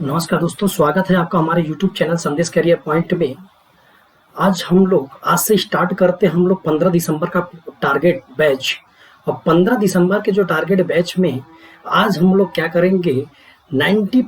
नमस्कार दोस्तों, स्वागत है आपका हमारे YouTube चैनल संदेश करियर पॉइंट में। आज से स्टार्ट करते हैं हम लोग 15 दिसंबर का टारगेट बैच। और 15 दिसंबर के जो टारगेट बैच में आज हम लोग क्या करेंगे, 90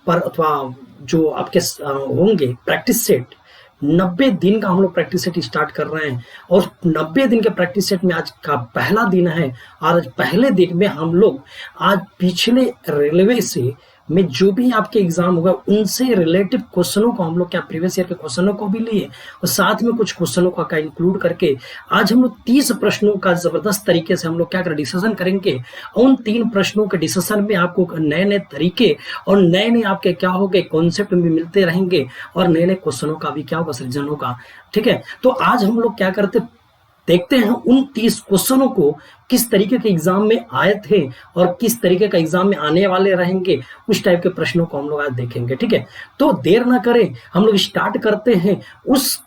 पर अथवा जो आपके होंगे प्रैक्टिस सेट, 90 दिन का हम लोग प्रैक्टिस सेट स्टार्ट कर रहे हैं। और 90 दिन के प्रैक्टिस सेट में आज का पहला दिन है। आज पहले दिन में हम लोग आज पिछले रेलवे से में जो भी आपके एग्जाम होगा उनसे रिलेटिव क्वेश्चनों को हम लोग क्या प्रीवियस ईयर के क्वेश्चनों को भी लिए और साथ में कुछ क्वेश्चनों का इंक्लूड करके आज हम लोग 30 प्रश्नों का जबरदस्त तरीके से हम लोग क्या कर डिस्कशन करेंगे। उन 3 प्रश्नों के डिस्कशन में आपको नए नए तरीके और नए नए आपके क्या होंगे कॉन्सेप्ट भी मिलते रहेंगे और नए नए क्वेश्चनों का भी क्या होगा सृजन होगा। ठीक है, तो आज हम लोग क्या करते देखते हैं उन 30 क्वेश्चनों को किस तरीके के एग्जाम में आए थे और किस तरीके का एग्जाम में आने वाले रहेंगे, उस टाइप के प्रश्नों को हम लोग आज देखेंगे। ठीक है, तो देर ना करें, हम लोग स्टार्ट करते हैं उस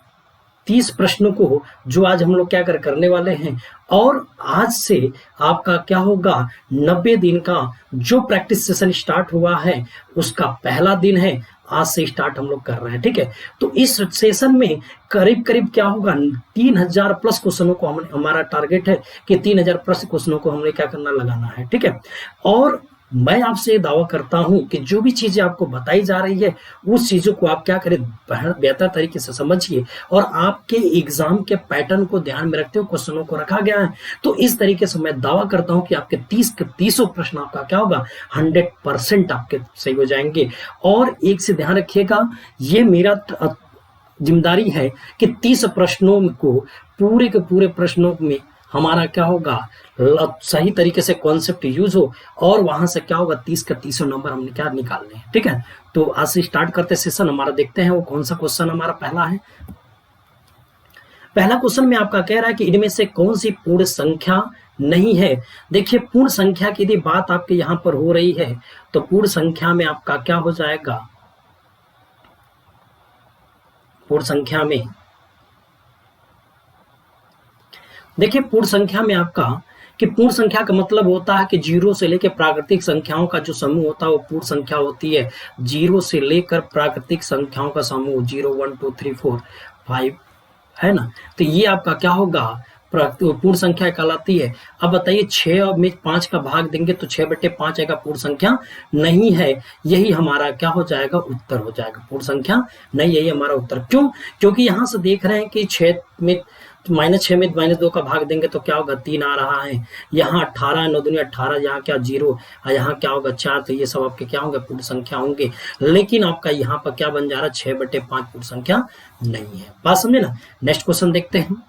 30 प्रश्नों को जो आज हम लोग क्या करने वाले हैं। और आज से आपका क्या होगा, 90 दिन का जो प्रैक्टिस सेशन स्टार्ट हुआ है उसका पहला दिन है। आज से स्टार्ट हम लोग कर रहे हैं। ठीक है, तो इस सेशन में करीब करीब क्या होगा, 3000 प्लस क्वेश्चनों को हमारा टारगेट है कि 3000 प्लस क्वेश्चनों को हमने क्या करना, लगाना है। ठीक है, और मैं आपसे दावा करता हूं कि जो भी चीजें आपको बताई जा रही है उस चीजों को आप क्या करें, बेहतर तरीके से समझिए और आपके एग्जाम के पैटर्न को ध्यान में रखते हुए क्वेश्चनों को रखा गया है। तो इस तरीके से मैं दावा करता हूं कि आपके 30 के 30 प्रश्न आपका क्या होगा, 100% आपके सही हो जाएंगे। और एक से ध्यान रखिएगा, ये मेरा जिम्मेदारी है कि 30 प्रश्नों को पूरे के पूरे प्रश्नों में हमारा क्या होगा, सही तरीके से कॉन्सेप्ट यूज हो और वहां से क्या होगा 30 का 30 नंबर हमने क्या निकालने हैं। ठीक है, तो आज से स्टार्ट करते सेशन हमारा, देखते हैं वो कौन सा क्वेश्चन हमारा पहला है। पहला क्वेश्चन में आपका कह रहा है कि इनमें से कौन सी पूर्ण संख्या नहीं है। देखिए, पूर्ण संख्या की यदि बात आपके यहां पर हो रही है तो पूर्ण संख्या में आपका क्या हो जाएगा, पूर्ण संख्या में देखिए, पूर्ण संख्या में आपका कि पूर्ण संख्या का मतलब होता है कि 0 से लेकर प्राकृतिक संख्याओं का जो समूह होता है वो पूर्ण संख्या होती है। 0 से लेकर प्राकृतिक संख्याओं का समूह 0 1 2 3 4 5 है ना, तो ये आपका क्या होगा, पूर्ण संख्या कहलाती है। अब बताइए 6 में 5 का भाग देंगे तो 6/5 आएगा, पूर्ण संख्या नहीं है। यही हमारा क्या हो जाएगा, उत्तर हो जाएगा, पूर्ण संख्या नहीं, यही हमारा उत्तर। क्यों? क्योंकि यहां से देख रहे हैं कि 6 में -6 में -2 का भाग देंगे तो क्या होगा, 3 आ रहा है। यहाँ 18 9 दूनी 18, यहाँ क्या 0, यहाँ क्या होगा 4, तो ये सब आपके क्या होंगे, पूर्ण संख्या होंगे। लेकिन आपका यहाँ पर क्या बन जा रहा है, 6/5 पूर्ण संख्या नहीं है। बात समझे ना। नेक्स्ट क्वेश्चन देखते हैं।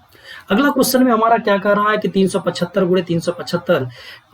अगला क्वेश्चन में हमारा क्या कर रहा है कि 375 गुणे 375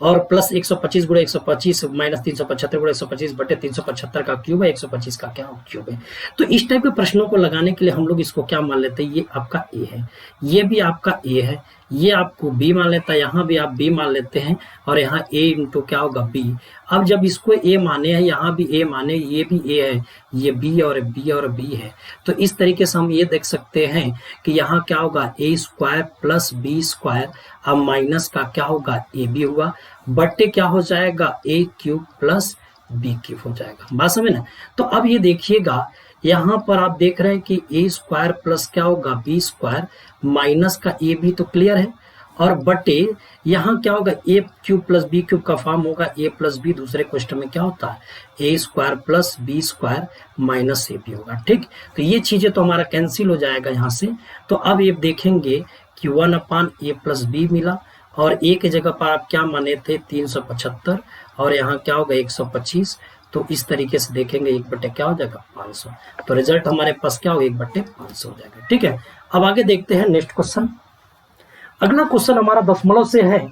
और प्लस 125 गुणे 125 माइनस 375 गुणे 125 बटे 375 का क्यूब है, 125 का क्या क्यूब है। तो इस टाइप के प्रश्नों को लगाने के लिए हम लोग इसको क्या मान लेते हैं, ये आपका ए है, ये भी आपका ए है, ये आपको बी मान लेता है, यहाँ भी आप बी मान लेते हैं और यहाँ ए इंटू क्या होगा, बी। अब जब इसको ए माने हैं, यहाँ भी ए माने, ये भी ए है, ये बी और बी है, तो इस तरीके से हम ये देख सकते हैं कि यहाँ क्या होगा, ए स्क्वायर प्लस बी स्क्वायर, अब माइनस का क्या होगा, ए बी हुआ, बट्टे क्या हो जाएगा, ए क्यूब प्लस बी क्यूब हो जाएगा। बात समझे ना। तो अब ये देखिएगा, यहाँ पर आप देख रहे हैं कि ए स्क्वायर प्लस क्या होगा, बी स्क्वायर माइनस का ए बी तो क्लियर है, और बटे यहाँ क्या होगा, A cube plus B cube का फॉर्म होगा ए प्लस बी, दूसरे क्वेश्चन में क्या होता है, A square plus B square minus A B होगा। ठीक, तो ये चीजें तो हमारा कैंसिल हो जाएगा यहाँ से। तो अब ये देखेंगे कि 1/a प्लस बी मिला और ए की जगह पर आप क्या माने थे, 375 और यहाँ क्या होगा 125। तो इस तरीके से देखेंगे 1/, क्या हो जाएगा 500। तो रिजल्ट हमारे पास क्या होगा, 1/500 हो जाएगा। ठीक है, अब आगे देखते हैं नेक्स्ट क्वेश्चन। अगला क्वेश्चन हमारा दशमलव से है।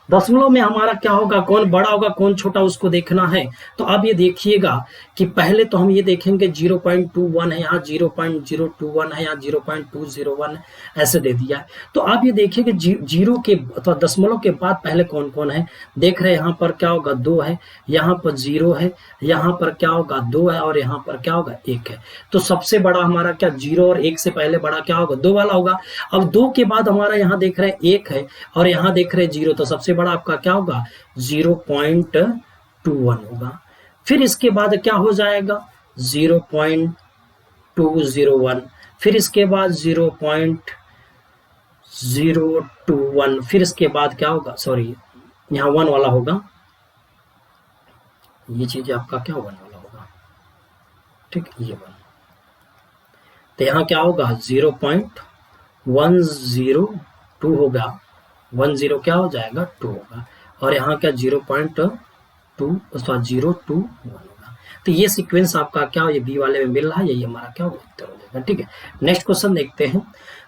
दशमलव में हमारा क्या होगा, कौन बड़ा होगा कौन छोटा, उसको देखना है। तो अब ये देखिएगा कि पहले तो हम ये देखेंगे 0.21 है, यहाँ 0.021 है, यहाँ 0.201 है, ऐसे दे दिया है। तो आप ये देखिए कि जीरो के अथवा दशमलव के बाद पहले कौन कौन है, देख रहे हैं यहाँ पर क्या होगा, 2 है, यहाँ पर 0 है, यहाँ पर क्या होगा 2 है और यहाँ पर क्या होगा 1 है। तो सबसे बड़ा हमारा क्या, 0 और 1 से पहले बड़ा क्या होगा, 2 वाला होगा। अब 2 के बाद हमारा यहाँ देख रहे हैं 1 है और यहाँ देख रहे हैं 0, तो सबसे बड़ा आपका क्या होगा 0.21 होगा। फिर इसके बाद क्या हो जाएगा 0.201, फिर इसके बाद 0.021, फिर इसके बाद क्या होगा, सॉरी यहाँ 1 वाला होगा, ये चीज आपका क्या 1 वाला होगा, ठीक, ये 1, तो यहाँ क्या होगा 0.102 होगा, 10 क्या हो जाएगा 2 होगा, और यहाँ क्या 0.2 होगा। तो ये सीक्वेंस आपका क्या ये बी वाले में मिल रहा है, यही हमारा क्या उत्तर हो जाएगा। ठीक है, नेक्स्ट क्वेश्चन देखते हैं।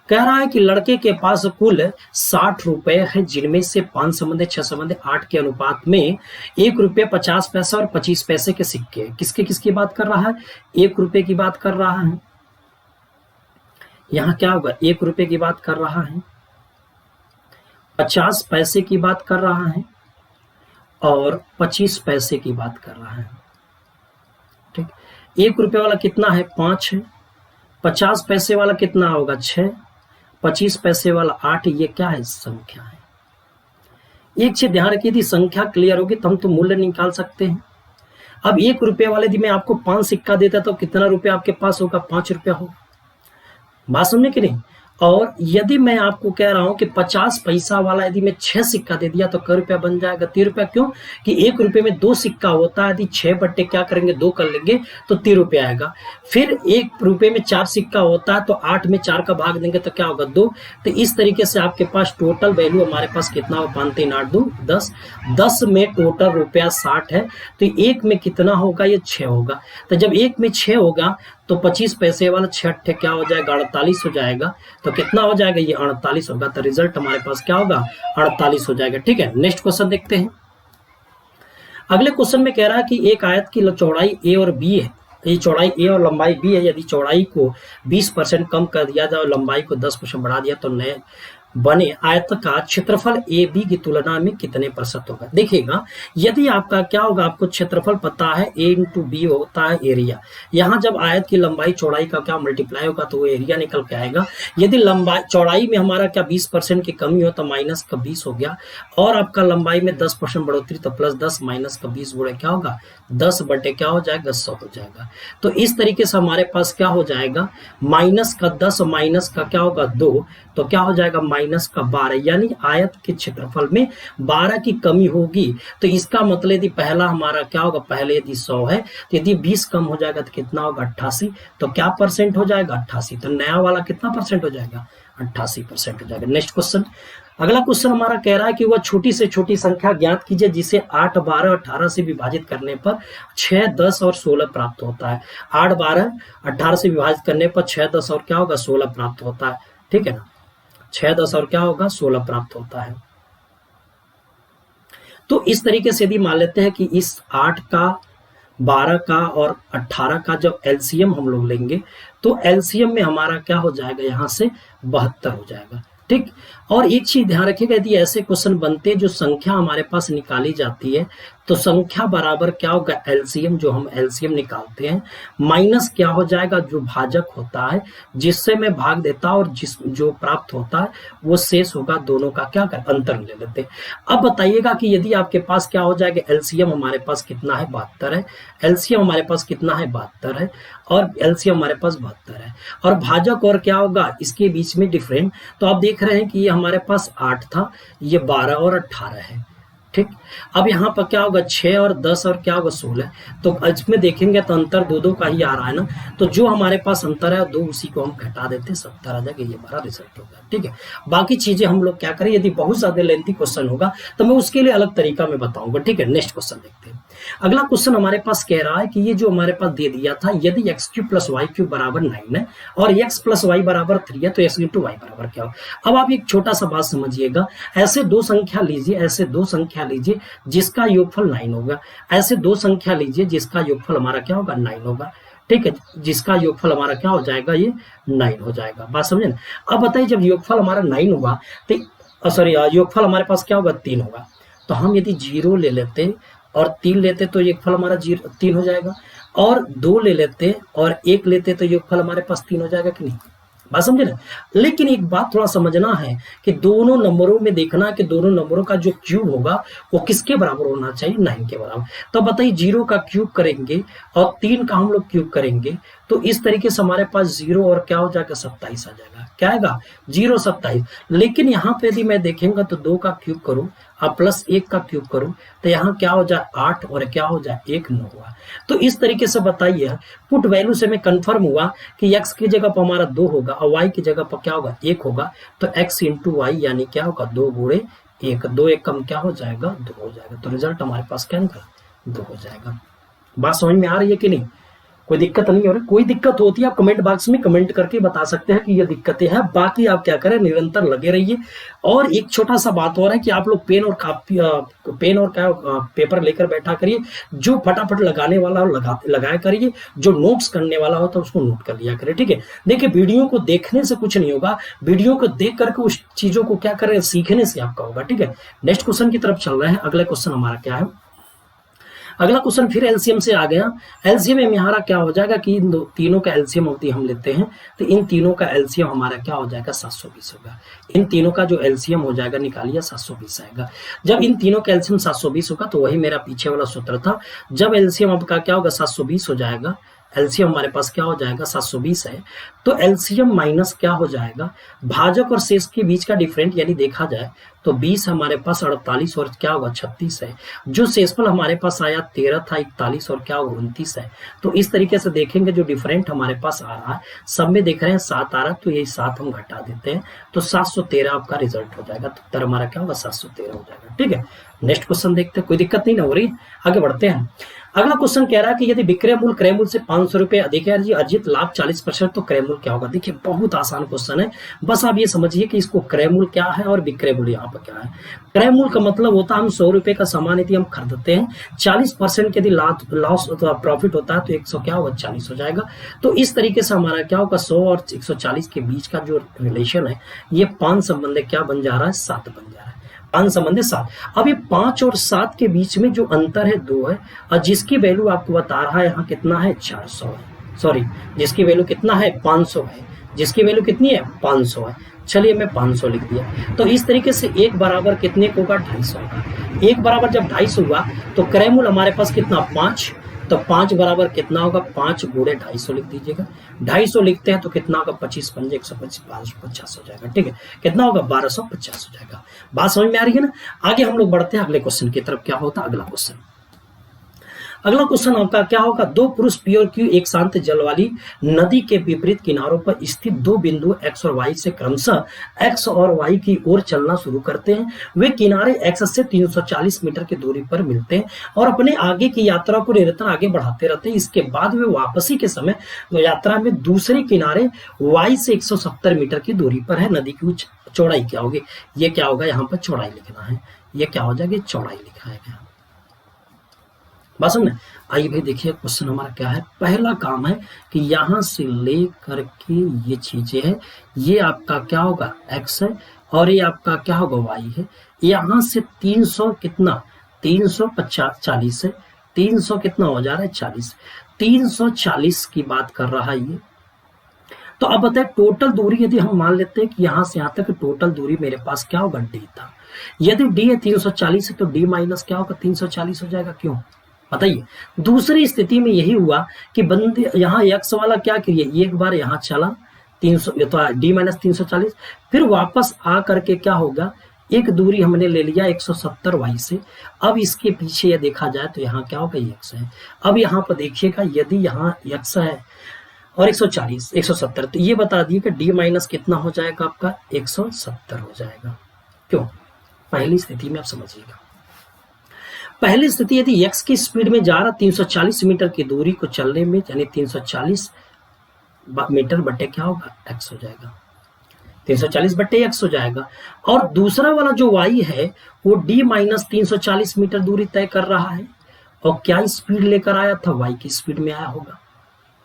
कह रहा है कि लड़के के पास कुल 60 रुपए है, जिनमें से 5 संबंधित 6 संबंधित 8 के अनुपात में 1 रुपये 50 पैसा और 25 पैसे के सिक्के। किसके किसकी बात कर रहा है, 1 रुपये की बात कर रहा है। यहाँ क्या होगा 1 रुपये की बात कर रहा है, 50 पैसे की बात कर रहा है और 25 पैसे की बात कर रहा है। ठीक, 1 रुपये वाला कितना है 5 है, 50 पैसे वाला कितना होगा 6, 25 पैसे वाला 8, ये क्या है संख्या है। एक चीज ध्यान रखिए, यदि संख्या क्लियर होगी तो हम तो मूल्य निकाल सकते हैं। अब 1 रुपये वाले यदि मैं आपको 5 सिक्का देता तो कितना रुपया आपके पास होगा, 5 रुपया होगा। बात समझे कि नहीं। और यदि मैं आपको कह रहा हूं कि 50 पैसा वाला यदि मैं 6 सिक्का दे दिया तो कै रुपया बन जाएगा, 3 रुपया। क्यों कि 1 रुपये में 2 सिक्का होता है, यदि 6 बट्टे क्या करेंगे 2 कर लेंगे तो 3 रुपया आएगा। फिर 1 रुपये में 4 सिक्का होता है तो 8 में 4 का भाग देंगे तो क्या होगा 2। तो इस तरीके से आपके पास टोटल वैल्यू हमारे पास कितना हो, 5 3 8 2 10, 10 में टोटल रुपया 60 है तो 1 में कितना होगा, ये 6 होगा। तो जब 1 में 6 होगा तो 25 पैसे वाला 6 अट्ठे क्या हो जाएगा 48 हो जाएगा। तो कितना हो जाएगा, ये 48 होगा। तो रिजल्ट हमारे पास क्या होगा 48 हो जाएगा। ठीक है, नेक्स्ट क्वेश्चन देखते हैं। अगले क्वेश्चन में कह रहा है कि एक आयत की चौड़ाई ए और बी है, ये चौड़ाई ए और लंबाई बी है। यदि चौड़ाई को 20% कम कर दिया जाए और लंबाई को 10% बढ़ा दिया तो नए बने आयत का क्षेत्रफल ए बी की तुलना में कितने प्रतिशत होगा। देखिएगा, यदि आपका क्या होगा, आपको क्षेत्रफल पता है ए इंटू बी होता है एरिया। यहाँ जब आयत की लंबाई चौड़ाई का क्या मल्टीप्लाई होगा तो वो एरिया निकल के आएगा। यदि लंबाई चौड़ाई में हमारा क्या 20% की कमी हो तो माइनस का 20 हो गया, और आपका लंबाई में 10% बढ़ोतरी तो प्लस 10 माइनस का 20 गुणे क्या होगा 10 बटे क्या हो जाएगा 100 हो जाएगा। तो इस तरीके से हमारे पास क्या हो जाएगा, माइनस का 10 माइनस का क्या होगा 2, तो क्या हो जाएगा माइनस का 12। यानी आयत के क्षेत्रफल में 12 की कमी होगी। तो इसका मतलब यदि पहला हमारा क्या होगा, पहले यदि 100 है तो यदि 20 कम हो जाएगा तो कितना होगा 88, तो क्या परसेंट हो जाएगा 88। तो नया वाला कितना परसेंट हो जाएगा 88% हो जाएगा। नेक्स्ट क्वेश्चन, अगला क्वेश्चन हमारा कह रहा है कि वह छोटी से छोटी संख्या ज्ञात कीजिए जिसे 8 12 18 से विभाजित करने पर 6 10 और 16 प्राप्त होता है। 8 12 18 से विभाजित करने पर 6 10 और क्या होगा 16 प्राप्त होता है। ठीक है ना, 6 10 और क्या होगा 16 प्राप्त होता है। तो इस तरीके से यदि मान लेते हैं कि इस 8 का 12 का और 18 का जब एलसीएम हम लोग लेंगे तो एलसीएम में हमारा क्या हो जाएगा, यहाँ से 72 हो जाएगा। ठीक, और एक चीज ध्यान रखिएगा, यदि ऐसे क्वेश्चन बनते हैं जो संख्या हमारे पास निकाली जाती है तो संख्या बराबर क्या होगा एलसीएम, जो हम एलसीएम निकालते हैं, माइनस क्या हो जाएगा जो भाजक होता है जिससे मैं भाग देता और जिस जो प्राप्त होता है वो शेष होगा, दोनों का क्या कर अंतर ले लेते हैं। अब बताइएगा कि यदि आपके पास क्या हो जाएगा, एलसीएम हमारे पास कितना है 72 है, एलसीएम हमारे पास कितना है 72 है और एलसीएम हमारे पास 72 है, और भाजक और क्या होगा इसके बीच में डिफरेंट। तो आप देख रहे हैं कि ये हमारे पास 8 था, ये 12 और 18 है। ठीक, अब यहाँ पर क्या होगा 6 और 10 और क्या होगा 16, तो इसमें देखेंगे तो अंतर 2 का ही आ रहा है ना, तो जो हमारे पास अंतर है 2 उसी को हम घटा देते हैं 70 आ जाएगा, ये हमारा रिजल्ट होगा। ठीक है, बाकी चीजें हम लोग क्या करें, यदि बहुत ज्यादा लेंथी क्वेश्चन होगा तो मैं उसके लिए अलग तरीका में बताऊंगा। ठीक है, नेक्स्ट क्वेश्चन देखते हैं। अगला क्वेश्चन हमारे पास कह रहा है कि ये जो हमारे पास दे दिया था, यदि x³ + y³ बराबर 9 है और x + y बराबर 3 है तो x × y बराबर क्या हो। अब आप एक छोटा सा बात समझिएगा, ऐसे 2 संख्या लीजिए, ऐसे 2 संख्या लीजिए जिसका योगफल 9 होगा, ऐसे 2 संख्या लीजिए जिसका योगफल हमारा क्या होगा 9 होगा। ठीक है, जिसका योगफल हमारा क्या हो जाएगा, ये 9 हो जाएगा। बात समझे ना। अब बताइए जब योगफल हमारा 9 होगा तो सॉरी योगफल हमारे पास क्या होगा 3 होगा, तो हम यदि 0 ले लेते और 3 लेते तो योगफल हमारा 3 हो जाएगा, और 2 ले लेते और 1 लेते तो योगफल हमारे पास 3 हो जाएगा कि नहीं। बात समझे ना। लेकिन एक बात थोड़ा समझना है कि दोनों नंबरों में देखना कि दोनों नंबरों का जो क्यूब होगा वो किसके बराबर होना चाहिए, 9 के बराबर। तो बताइए 0 का क्यूब करेंगे और 3 का हम लोग क्यूब करेंगे तो इस तरीके से हमारे पास 0 और क्या हो जाएगा 27 आ जाएगा। क्या आएगा 0 27। लेकिन यहाँ पे यदि मैं देखेंगे तो 2 का क्यूब करूं और प्लस 1 का क्यूब करूं तो यहाँ क्या हो जाए 8 और क्या हो जाए 1 9 हुआ। तो इस तरीके से बताइए पुट वैल्यू से मैं कंफर्म हुआ कि x की जगह पर हमारा 2 होगा और y की जगह पर क्या होगा 1 होगा। तो x इंटू वाई यानी क्या होगा 2 गुणे 1, 2 1 कम क्या हो जाएगा 2 हो जाएगा। तो रिजल्ट हमारे पास क्या निकला 2 हो जाएगा। बात समझ में आ रही है कि नहीं, कोई दिक्कत नहीं हो रही। कोई दिक्कत होती है आप कमेंट बॉक्स में कमेंट करके बता सकते हैं कि ये दिक्कतें हैं। बाकी आप क्या करें निरंतर लगे रहिए। और एक छोटा सा बात और है कि आप लोग पेन और कापी पेन और क्या पेपर लेकर बैठा करिए। जो फटाफट लगाने वाला हो लगाया करिए, जो नोट्स करने वाला हो तो उसको नोट कर लिया करिए। ठीक है, देखिए वीडियो को देखने से कुछ नहीं होगा, वीडियो को देख करके उस चीजों को क्या करें सीखने से आपका होगा। ठीक है, नेक्स्ट क्वेश्चन की तरफ चल रहे हैं। अगला क्वेश्चन हमारा क्या है, अगला क्वेश्चन फिर एलसीएम से आ गया। एलसीएम में हमारा क्या हो जाएगा कि इन तीनों का एलसीएम होती हम लेते हैं तो इन तीनों का एलसीएम हमारा क्या हो जाएगा 720 होगा। इन तीनों का जो एलसीएम हो जाएगा निकालिए 720 आएगा। जब इन तीनों का एलसीएम 720 होगा तो वही मेरा पीछे वाला सूत्र था। जब एलसीएम आपका क्या होगा 720 हो जाएगा, एलसीएम हमारे पास क्या हो जाएगा 720 है तो एलसीएम माइनस क्या हो जाएगा भाजक और शेष के बीच का डिफरेंट यानी देखा जाए तो 20 हमारे पास 48 और क्या होगा 36 है। जो शेषफल हमारे पास आया 13 था 41 और क्या होगा 29 है। तो इस तरीके से देखेंगे जो डिफरेंट हमारे पास आ रहा है सब में देख रहे हैं 7 आ रहा है तो यही 7 हम घटा देते हैं तो 713 आपका रिजल्ट हो जाएगा। तो उत्तर हमारा क्या होगा 713 हो जाएगा। ठीक है, नेक्स्ट क्वेश्चन देखते हैं, कोई दिक्कत नहीं ना हो रही, आगे बढ़ते हैं। अगला क्वेश्चन कह रहा है कि यदि विक्रय मूल्य क्रय मूल्य से 500 रुपए अधिक है अर्जित लाभ 40% तो क्रय मूल्य क्या होगा। देखिए बहुत आसान क्वेश्चन है, बस आप ये समझिए कि इसको क्रय मूल्य क्या है और विक्रय मूल्य यहाँ पर क्या है। क्रय मूल्य का मतलब होता है हम 100 रुपए का सामान यदि हम खरीदते हैं 40% यदि लॉस अथवा प्रॉफिट होता है तो 100 क्या होगा 40 हो जाएगा। तो इस तरीके से हमारा क्या होगा 100 और 140 के बीच का जो रिलेशन है ये 5 संबंध क्या बन जा रहा है 7 बन जा रहा है। 5 संबंध 7। अब ये 5 और 7 के बीच में जो अंतर है 2 है और जिसकी वैल्यू आपको बता रहा है यहाँ कितना है 400 है, सॉरी जिसकी वैल्यू कितना है 500 है, जिसकी वैल्यू कितनी है 500 है। चलिए मैं 500 लिख दिया। तो इस तरीके से 1 बराबर कितने को होगा 250 होगा। 1 बराबर जब 250 हुआ तो क्रय मूल्य हमारे पास कितना 5, तो 5 बराबर कितना होगा 5 गुणे 250 लिख दीजिएगा। 250 लिखते हैं तो कितना होगा 25 पंजे 125 1250 हो जाएगा। ठीक है, कितना होगा 1250 हो जाएगा। बात समझ में आ रही है ना। आगे हम लोग बढ़ते हैं अगले क्वेश्चन की तरफ। क्या होता है अगला क्वेश्चन, अगला क्वेश्चन आपका क्या होगा, दो पुरुष पी और क्यू एक शांत जल वाली नदी के विपरीत किनारों पर स्थित दो बिंदु एक्स और वाई से क्रमशः एक्स और वाई की ओर चलना शुरू करते हैं। वे किनारे एक्स से 340 मीटर की दूरी पर मिलते हैं और अपने आगे की यात्रा को निरंतर आगे बढ़ाते रहते हैं। इसके बाद वे वापसी के समय यात्रा में दूसरे किनारे वाई से 170 मीटर की दूरी पर है। नदी की चौड़ाई क्या होगी, ये क्या होगा, यहाँ पर चौड़ाई लिखना है, ये क्या हो जाएगी चौड़ाई लिखा है। बात समझ में। आइए भाई देखिए क्वेश्चन हमारा क्या है। पहला काम है कि यहां से ले करके ये चीजें है, ये आपका क्या होगा x है और ये आपका क्या होगा y है। यहां से 300 कितना 340 है, 300 कितना हो जा रहा है 40, 340 की बात कर रहा है ये। तो अब बताए टोटल दूरी यदि हम मान लेते हैं कि यहां से यहां तक टोटल दूरी मेरे पास क्या होगा d था। यदि d है 340 है तो d माइनस क्या होगा 340 हो जाएगा। क्यों बताइए। दूसरी स्थिति में यही हुआ कि बंदे यहाँ x वाला क्या करिए एक बार यहाँ चला 300 तो d माइनस 340, फिर वापस आ करके क्या होगा एक दूरी हमने ले लिया 170 y से। अब इसके पीछे ये देखा जाए तो यहाँ क्या होगा x है। अब यहाँ पर देखिएगा यदि यहाँ x है और 140 170 तो ये बता दिए कि d माइनस कितना हो जाएगा आपका 170 हो जाएगा। क्यों, पहली स्थिति में आप समझिएगा। पहली स्थिति यदि x की स्पीड में जा रहा 340 मीटर की दूरी को चलने में यानी 340 मीटर बटे क्या होगा x हो जाएगा, 340 बटे x हो जाएगा। और दूसरा वाला जो y है वो d माइनस 340 मीटर दूरी तय कर रहा है और क्या स्पीड लेकर आया था y की स्पीड में आया होगा।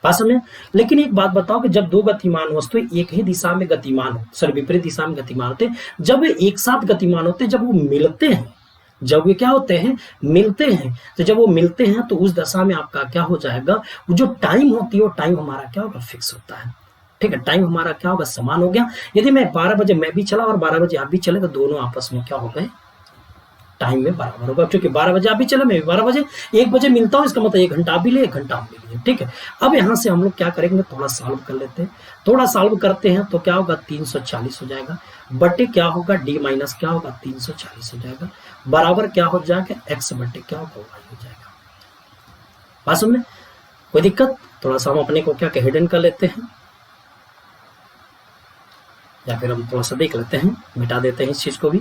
पास में। लेकिन एक बात बताओ कि जब दो गतिमान वस्तुएं एक ही दिशा में गतिमान हो सर विपरीत दिशा में गतिमान होते जब वे एक साथ गतिमान होते जब वो मिलते हैं, जब वे क्या होते हैं मिलते हैं, तो जब वो मिलते हैं तो उस दशा में आपका क्या हो जाएगा वो जो टाइम होती है वो टाइम हमारा क्या होगा फिक्स होता है। ठीक है, टाइम हमारा क्या होगा, समान हो गया। यदि मैं 12 बजे मैं भी चला और 12 बजे आप भी चले तो दोनों आपस में क्या हो गए, टाइम में बराबर होगा, क्योंकि 12 बजे आप भी चले मैं भी 12 बजे 1 बजे मिलता हूँ, इसका मतलब 1 घंटा आप भी लिए 1 घंटा आप भी लिए। ठीक है, अब यहाँ से हम लोग क्या करेंगे, थोड़ा सॉल्व कर लेते हैं। थोड़ा सॉल्व करते हैं तो क्या होगा, 340 हो जाएगा, बटे क्या होगा डी माइनस क्या होगा 340 हो जाएगा, बराबर क्या हो जाएगा एक्स बटे क्या होगा वाई हो जाएगा। बात समझ में कोई दिक्कत? थोड़ा सा हम अपने को क्या हिडन कर लेते हैं, या फिर हम थोड़ा सा देख लेते हैं, मिटा देते हैं इस चीज को भी।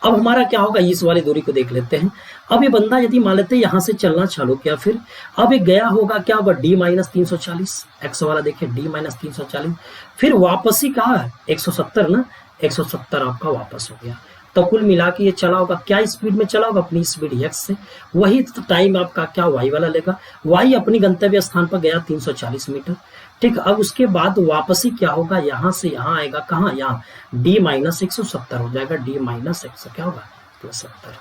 अब हमारा क्या होगा, इस वाली दूरी को देख लेते हैं। अब ये बंदा यदि मान लेते हैं यहां से चलना चालू किया, फिर अब ये गया होगा क्या होगा डी माइनस 340, एक्स वाला देखिए डी माइनस 340, फिर वापसी कहा है 170 ना, 170 आपका वापस हो गया। तो कुल मिला के ये चला होगा क्या स्पीड में चला होगा, अपनी स्पीड एक्स से, वही टाइम आपका क्या वाई वाला लेगा। वाई अपनी गंतव्य स्थान पर गया 340 मीटर। ठीक, अब उसके बाद वापसी क्या होगा, यहां से यहां आएगा, कहां, यहाँ डी माइनस 170 हो जाएगा, डी माइनस 100 क्या होगा प्लस 70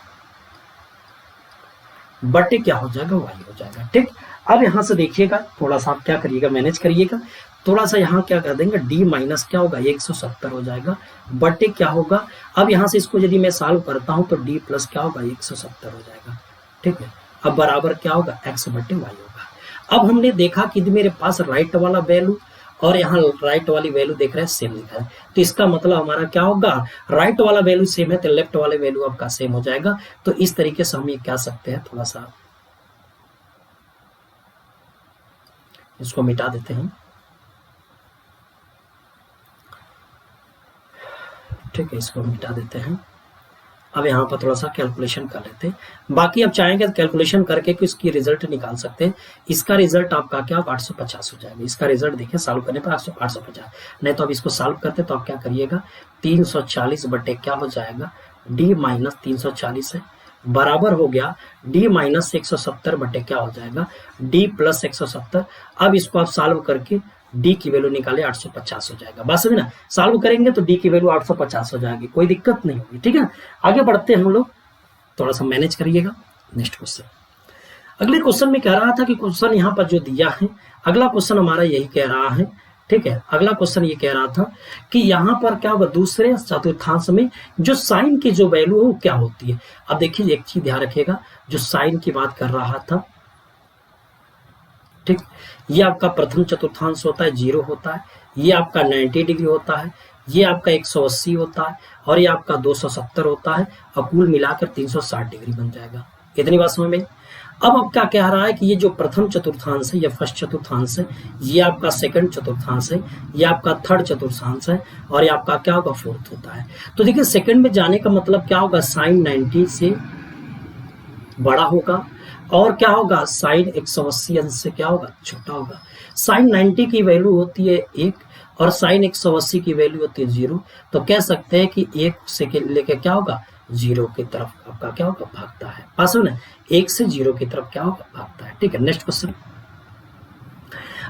बटे क्या हो जाएगा वाई हो जाएगा। ठीक, अब यहां से देखिएगा, थोड़ा सा आप क्या करिएगा, मैनेज करिएगा, थोड़ा सा यहाँ क्या कर देंगे, डी माइनस क्या होगा 170 हो जाएगा, बटे क्या होगा, अब यहाँ से इसको यदि मैं सॉल्व करता हूं तो डी प्लस क्या होगा 170 हो जाएगा। ठीक है, अब बराबर क्या होगा एक्स बटे वाई होगा। अब हमने देखा कि मेरे पास राइट वाला वैल्यू और यहाँ राइट वाली वैल्यू देख रहे हैं सेम लिखा है, तो इसका मतलब हमारा क्या होगा, राइट वाला वैल्यू सेम है तो लेफ्ट वाले वैल्यू आपका सेम हो जाएगा। तो इस तरीके से हम ये कह सकते हैं, थोड़ा सा इसको मिटा देते हैं। ठीक है, इसको मिटा देते हैं। अब यहाँ पर थोड़ा सा कैलकुलेशन कर लेते हैं, बाकी आप चाहेंगे तो कैलकुलेशन करके कि इसकी रिजल्ट निकाल सकते हैं। इसका रिजल्ट आपका क्या 850 हो जाएगा, इसका रिजल्ट देखिए सॉल्व करने पर 850। नहीं तो अब इसको सॉल्व करते तो आप क्या करिएगा, 340 बटे क्या हो जाएगा डी माइनस 340 है, बराबर हो गया डी माइनस 170 बटे क्या हो जाएगा डी प्लस 170। अब इसको आप सॉल्व करके डी की वैल्यू निकाले 850 हो जाएगा। बात समझ ना, सॉल्व करेंगे तो डी की वैल्यू 850 हो जाएगी, कोई दिक्कत नहीं होगी। ठीक है, आगे बढ़ते हैं हम लोग, थोड़ा सा मैनेज करिएगा। नेक्स्ट क्वेश्चन, अगले क्वेश्चन में कह रहा था कि क्वेश्चन यहाँ पर जो दिया है, अगला क्वेश्चन हमारा यही कह रहा है। ठीक है, अगला क्वेश्चन ये कह रहा था कि यहाँ पर क्या होगा, दूसरे चतुर्थांश में जो साइन की जो वैल्यू है वो क्या होती है। अब देखिए एक चीज ध्यान रखिएगा, जो साइन की बात कर रहा था, ठीक, ये आपका प्रथम चतुर्थांश होता है 0 होता है, ये आपका 90 डिग्री होता है, ये आपका 180 होता है और ये आपका 270 होता है, और कुल मिलाकर 360 डिग्री बन जाएगा। इतनी बात समझ में। अब क्या कह रहा है कि ये जो प्रथम चतुर्थांश है, ये फर्स्ट चतुर्थांश है, ये आपका सेकंड चतुर्थांश है, ये आपका थर्ड चतुर्थांश है, और ये आपका क्या होगा फोर्थ होता है। तो देखिए सेकंड में जाने का मतलब क्या होगा, साइन 90 से बड़ा होगा, और क्या होगा साइन 180 अंश से क्या होगा छोटा होगा। साइन 90 की वैल्यू होती है 1 और साइन 180 की वैल्यू होती है 0। तो कह सकते हैं कि 1 से लेके क्या होगा 0 की तरफ आपका क्या होगा भागता है। पास हो ना, 1 से 0 की तरफ क्या होगा भागता है। ठीक है, नेक्स्ट क्वेश्चन,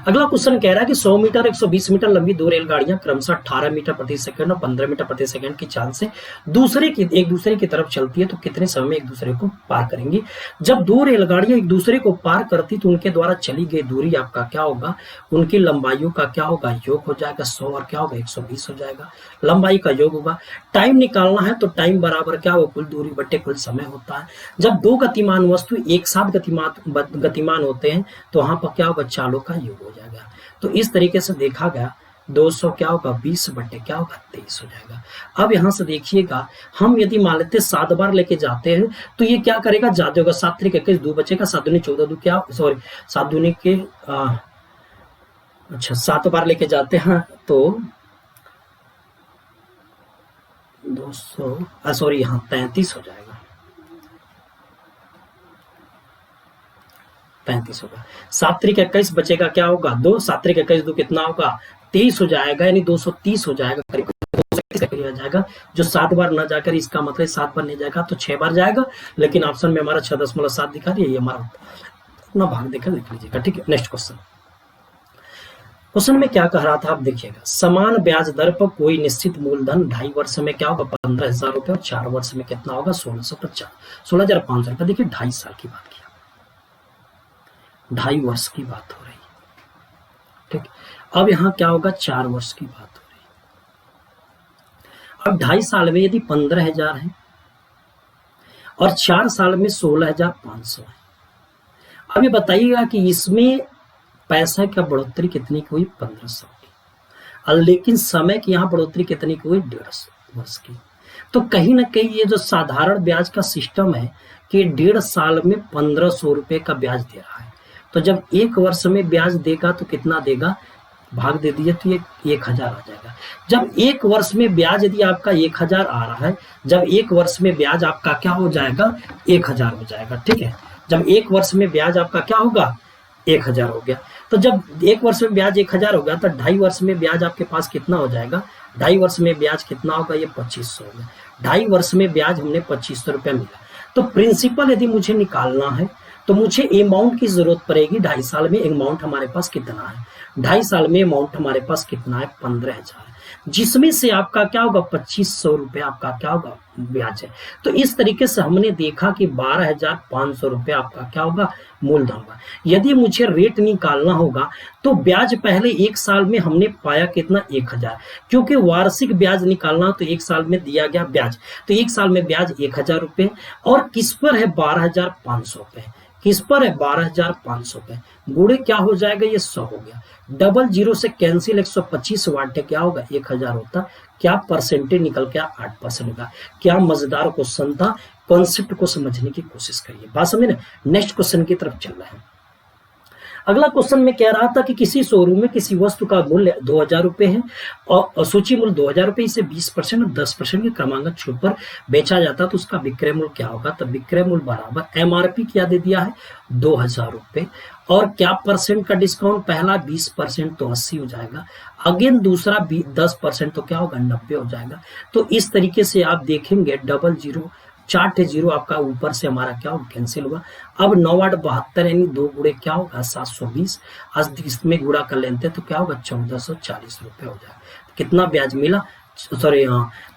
अगला क्वेश्चन कह रहा है कि 100 मीटर 120 मीटर लंबी दो रेलगाड़ियां क्रमशः 18 मीटर प्रति सेकंड और 15 मीटर प्रति सेकंड की चाल से एक दूसरे की तरफ चलती है, तो कितने समय में एक दूसरे को पार करेंगी। जब दो रेलगाड़ियां एक दूसरे को पार करती तो उनके द्वारा चली गई दूरी आपका क्या होगा, उनकी लंबाइयों का क्या होगा योग हो जाएगा। 100 और क्या होगा 120 हो जाएगा, लंबाई का योग होगा। टाइम निकालना है तो टाइम बराबर क्या होगा कुल दूरी बटे कुल समय होता है। जब दो गतिमान वस्तु एक साथ गतिमान होते हैं तो वहां पर क्या होगा चालों का योग हो जाएगा। तो इस तरीके से देखा गया 200 क्या होगा 20 बटे क्या होगा 23 हो जाएगा। अब यहां से देखिएगा, हम यदि मान लेते 7 बार लेके जाते हैं तो ये क्या करेगा ज्यादा होगा, 7 3 21 2 बचेगा, 7 दूनी 14 2 क्या सॉरी 7 दूनी के अच्छा 7 बार लेके जाते हैं तो 200 सॉरी यहाँ 33 हो जाएगा, 35 होगा। 7 3 21 बचेगा क्या होगा 2, 7 3 21 2 कितना होगा 23 हो जाएगा, यानी 230 हो जाएगा, करीब 230 आ जाएगा। जो 7 बार ना जाकर इसका मतलब 7 बार नहीं जाएगा तो 6 बार जाएगा, लेकिन ऑप्शन में हमारा 6.7 दिखा रही है, ये हमारा अपना भाग देकर देख लीजिएगा। ठीक है, नेक्स्ट क्वेश्चन, क्वेश्चन में क्या कह रहा था आप देखिएगा, समान ब्याज दर पर कोई निश्चित मूलधन 2.5 वर्ष में क्या होगा 15,000 रुपए और 4 वर्ष में कितना होगा 16,500 रुपए। देखिए 2.5 साल की बात किया, 2.5 वर्ष की बात हो रही है। ठीक, अब यहाँ क्या होगा, 4 वर्ष की बात हो रही है। अब 2.5 साल में यदि 15,000 है और 4 साल में 16,500 है। अब ये बताइएगा कि इसमें पैसा का बढ़ोतरी कितनी की हुई, 1500 की, और लेकिन समय की यहाँ बढ़ोतरी कितनी की हुई, 1.5 वर्ष की। तो कहीं ना कहीं ये जो साधारण ब्याज का सिस्टम है कि 1.5 साल में 1500 रुपए का ब्याज दे रहा है, तो जब 1 वर्ष में ब्याज देगा तो कितना देगा, भाग दे दिए तो ये 1000 आ जाएगा। जब 1 वर्ष में ब्याज यदि आपका 1000 आ रहा है, जब 1 वर्ष में ब्याज आपका क्या हो जाएगा, 1000 हो जाएगा, ठीक है। जब 1 वर्ष में ब्याज आपका क्या होगा, 1000 हो गया। तो जब 1 वर्ष में ब्याज 1000 हो गया तो 2.5 वर्ष में ब्याज आपके पास कितना हो जाएगा, 2.5 वर्ष में ब्याज कितना होगा, ये 2500 हो गया। 2.5 वर्ष में ब्याज हमने 2500 रुपया मिला। तो प्रिंसिपल यदि मुझे निकालना है तो मुझे अमाउंट की जरूरत पड़ेगी। 2.5 साल में अमाउंट हमारे पास कितना है, 2.5 साल में अमाउंट हमारे पास कितना है, 15,000, जिसमें से आपका क्या होगा, 2500 रुपया आपका क्या होगा, ब्याज है। तो इस तरीके से हमने देखा कि 12,500 रुपया आपका क्या होगा, मूलधन होगा। यदि मुझे रेट निकालना होगा तो ब्याज पहले 1 साल में हमने पाया कितना, 1000, क्योंकि वार्षिक ब्याज निकालना तो 1 साल में दिया गया ब्याज, तो 1 साल में ब्याज 1000 रुपये, और किस पर है, 12,500 रुपये, किस पर है, 12,500 रुपये, गुणे क्या हो जाएगा, ये 100 हो गया। डबल जीरो से कैंसिल, 125 वाटे क्या होगा, 1000 होता। क्या परसेंटेज निकल के 8% होगा। क्या मजेदार क्वेश्चन था, कॉन्सेप्ट को समझने की कोशिश करिए, बात समझे ना। नेक्स्ट क्वेश्चन की तरफ चल रहे हैं। अगला क्वेश्चन में कह रहा था कि किसी शोरूम में किसी वस्तु का मूल्य 2000 रुपए है और सूची मूल्य 2000 रुपए, इसे 20% और 10% के क्रमांकन छूट पर बेचा जाता तो उसका विक्रय मूल्य क्या होगा। तो विक्रय मूल्य बराबर एमआरपी क्या दे दिया है, 2000 रुपए, और क्या परसेंट का डिस्काउंट, पहला 20% तो 80 हो जाएगा, अगेन दूसरा 10% तो क्या होगा, 90 हो जाएगा। तो इस तरीके से आप देखेंगे, डबल जीरो 4 जीरो आपका ऊपर से हमारा क्या होगा, कैंसिल हुआ। अब 9 8 72 यानी 2 गुणे क्या होगा, 720, इसमें गुणा कर लेते तो क्या होगा, 1440 रुपए हो जाएगा। तो कितना ब्याज मिला, सॉरी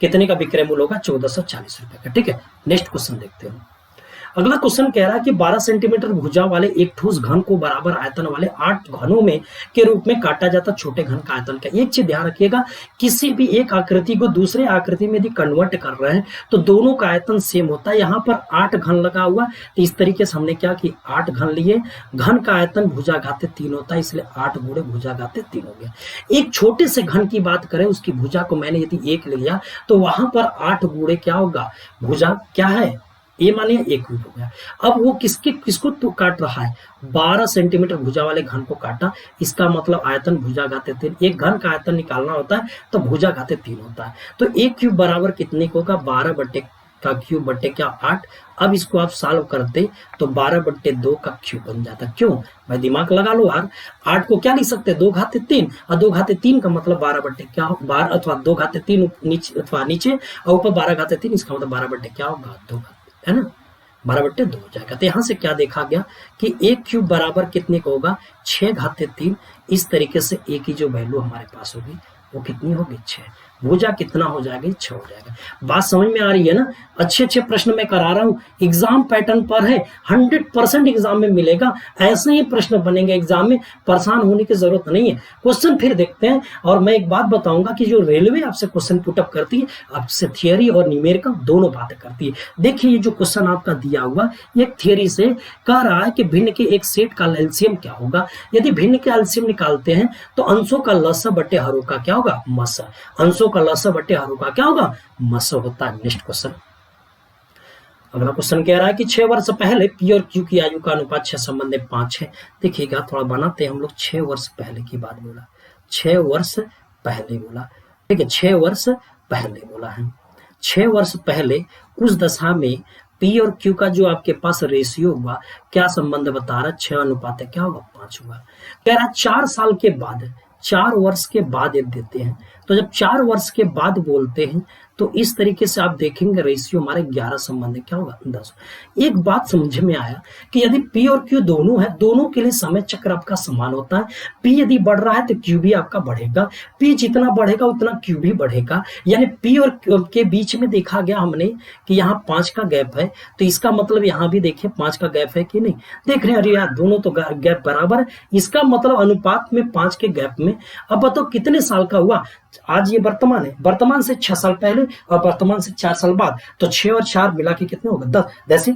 कितने का विक्रय मूल्य होगा, 1440 रुपए का, ठीक है। नेक्स्ट क्वेश्चन देखते हैं। अगला क्वेश्चन कह रहा है कि 12 सेंटीमीटर भुजा वाले एक ठोस घन को बराबर आयतन वाले 8 घनों में के रूप में काटा जाता छोटे घन का आयतन क्या। एक चीज ध्यान रखिएगा, किसी भी एक आकृति को दूसरे आकृति में यदि कन्वर्ट कर रहे हैं तो दोनों का आयतन सेम होता है। यहाँ पर 8 घन लगा हुआ, तो इस तरीके से हमने क्या कि 8 घन लिए, घन का आयतन भुजा घाते 3 होता है, इसलिए 8 गुणे भुजा घाते 3 हो गया। एक छोटे से घन की बात करें, उसकी भुजा को मैंने यदि 1 लिया तो वहां पर 8 गुणे क्या होगा, भुजा क्या है, ये मानिए 1 हो गया। अब वो किसको तो काट रहा है, 12 सेंटीमीटर भुजा वाले घन को काटा, इसका मतलब आयतन भुजा घाते 3, एक घन का आयतन निकालना होता है तो भुजा घाते 3 होता है। तो 1 क्यूब बराबर कितने को होगा, 12 बट्टे का क्यूब बट्टे क्या 8। अब इसको आप सॉल्व करते तो 12 बट्टे 2 का क्यूब बन जाता। क्यों भाई, दिमाग लगा लो यार। 8 को क्या लिख सकते हैं, 2 घाते 3, और 2 घाते 3 का मतलब 12 बट्टे क्या हो, 12 अथवा 2 घाते 3 नीचे अथवा नीचे और ऊपर 12 घाते 3, इसका मतलब 12 बट्टे क्या होगा, 2 है ना, 12 बट्टे 2 हो जाएगा। तो यहां से क्या देखा गया कि 1 क्यूब बराबर कितने को होगा, 6 घाते 3। इस तरीके से ए की जो वैल्यू हमारे पास होगी वो कितनी होगी, 6। भुजा कितना हो जाएगा, 6 हो जाएगा। बात समझ में आ रही है ना। अच्छे प्रश्न मैं करा रहा हूं, एग्जाम पैटर्न पर है, 100% एग्जाम में मिलेगा। ऐसे ही प्रश्न बनेंगे एग्जाम में, परेशान होने की जरूरत नहीं है। क्वेश्चन फिर देखते हैं। और मैं एक बात बताऊंगा कि जो रेलवे आपसे क्वेश्चन पुटअप करती है, आपसे थियरी और न्यूमेरिकल दोनों बातें करती है। देखिए ये जो क्वेश्चन आपका दिया हुआ, ये थियरी से कह रहा है कि भिन्न के एक सेट का एलसीएम क्या होगा। यदि भिन्न के एलसीएम निकालते हैं तो अंशों का लसा बटे हरों का क्या होगा, मसा। अंशों का लसा बटे हरों का क्या होगा, मसा होता है। नेक्स्ट क्वेश्चन, अगला क्वेश्चन कह रहा है कि 6 वर्ष पहले पी और क्यू की आयु का अनुपात 6 संबंध 5 है। देखिएगा थोड़ा बनाते हैं हम लोग। 6 वर्ष पहले की बात बोला, 6 वर्ष पहले बोला, ठीक है, 6 वर्ष पहले बोला है। 6 वर्ष पहले उस दशा में पी और क्यू का जो आपके पास रेशियो हुआ, क्या संबंध बता रहा है, 6 अनुपात क्या होगा, 5 हुआ। कह रहा है 4 साल के बाद, 4 वर्ष के बाद एक देते हैं। तो जब 4 वर्ष के बाद बोलते हैं तो इस तरीके से आप देखेंगे रेशियो हमारे 11 संबंध है, क्या होगा 10। एक बात समझ में आया कि यदि पी और क्यू दोनों है, दोनों के लिए समय चक्र आपका समान होता है। पी यदि बढ़ रहा है तो क्यू भी आपका बढ़ेगा, पी जितना बढ़ेगा उतना क्यू भी बढ़ेगा। यानी पी और क्यू के बीच में देखा गया हमने कि यहाँ 5 का गैप है, तो इसका मतलब यहाँ भी देखिए 5 का गैप है कि नहीं, देख रहे हैं, अरे यार दोनों तो गैप बराबर है, इसका मतलब अनुपात में 5 के गैप में। अब बताओ कितने साल का हुआ, आज ये वर्तमान है, वर्तमान से 6 साल पहले और वर्तमान से 4 साल बाद, तो 6 और 4 मिला के कितने होगा 10, जैसे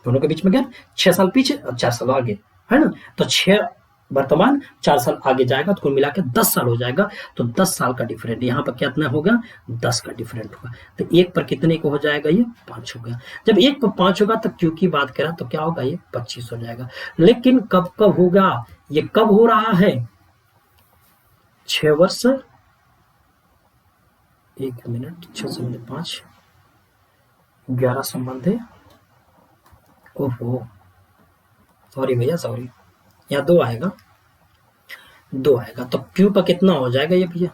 दोनों के बीच में गैप 6 साल पीछे और 4 साल आगे, है ना, तो 6 वर्तमान 4 साल आगे जाएगा तो कुल मिला के 10 साल हो जाएगा। तो 10 साल का डिफरेंट यहाँ पर कितना होगा, 10 का डिफरेंट होगा। तो 1 पर कितने को हो जाएगा, ये 5 हो गया। जब 1 पर 5 होगा तो क्यू की बात करा तो क्या होगा, ये 25 हो जाएगा। लेकिन कब कब होगा, ये कब हो रहा है, 6 वर्ष 1 मिनट 6 से 5 11 संबंध है, ओहो सॉरी भैया सॉरी, यहाँ 2 आएगा, 2 आएगा तो क्यू पर कितना हो जाएगा ये भैया,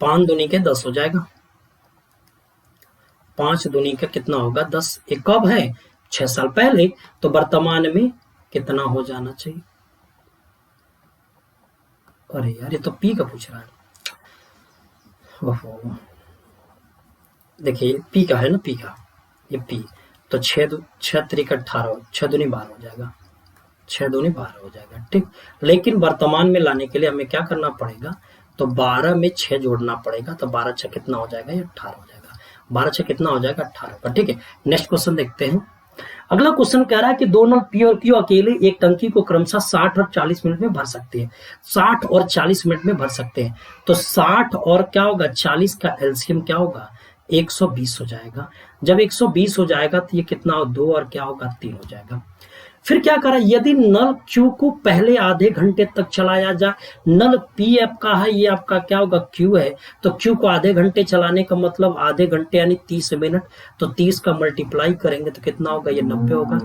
5 दूनी के 10 हो जाएगा, 5 दूनी का कितना होगा 10। ये कब है, 6 साल पहले, तो वर्तमान में कितना हो जाना चाहिए, अरे यार ये तो पी का पूछ रहा है, ओहो देखिए पी का है ना, पी का ये पी, तो 6 तरीक 18, 6 दूनी 12 हो जाएगा, 6 दूनी 12 हो जाएगा, ठीक। लेकिन वर्तमान में लाने के लिए हमें क्या करना पड़ेगा, तो 12 में 6 जोड़ना पड़ेगा, तो 12 6 कितना हो जाएगा, ये 18 हो जाएगा, 12 6 कितना हो जाएगा 18 का, ठीक है। नेक्स्ट क्वेश्चन देखते हैं। अगला क्वेश्चन कह रहा है कि दोनों पी और क्यू अकेले एक टंकी को क्रमशः 60 और 40 मिनट में भर सकते हैं, 60 और 40 मिनट में भर सकते हैं, तो 60 और क्या होगा 40 का एलसीएम क्या होगा, 120 हो जाएगा। जब 120 हो जाएगा तो ये कितना हो, 2 और क्या होगा 3 हो जाएगा। फिर क्या करा, यदि नल क्यू को पहले आधे घंटे तक चलाया जाए, नल पी आपका है, ये आपका क्या होगा क्यू है, तो क्यू को आधे घंटे चलाने का मतलब आधे घंटे यानी 30 मिनट, तो 30 का मल्टीप्लाई करेंगे तो कितना होगा, ये 90 होगा,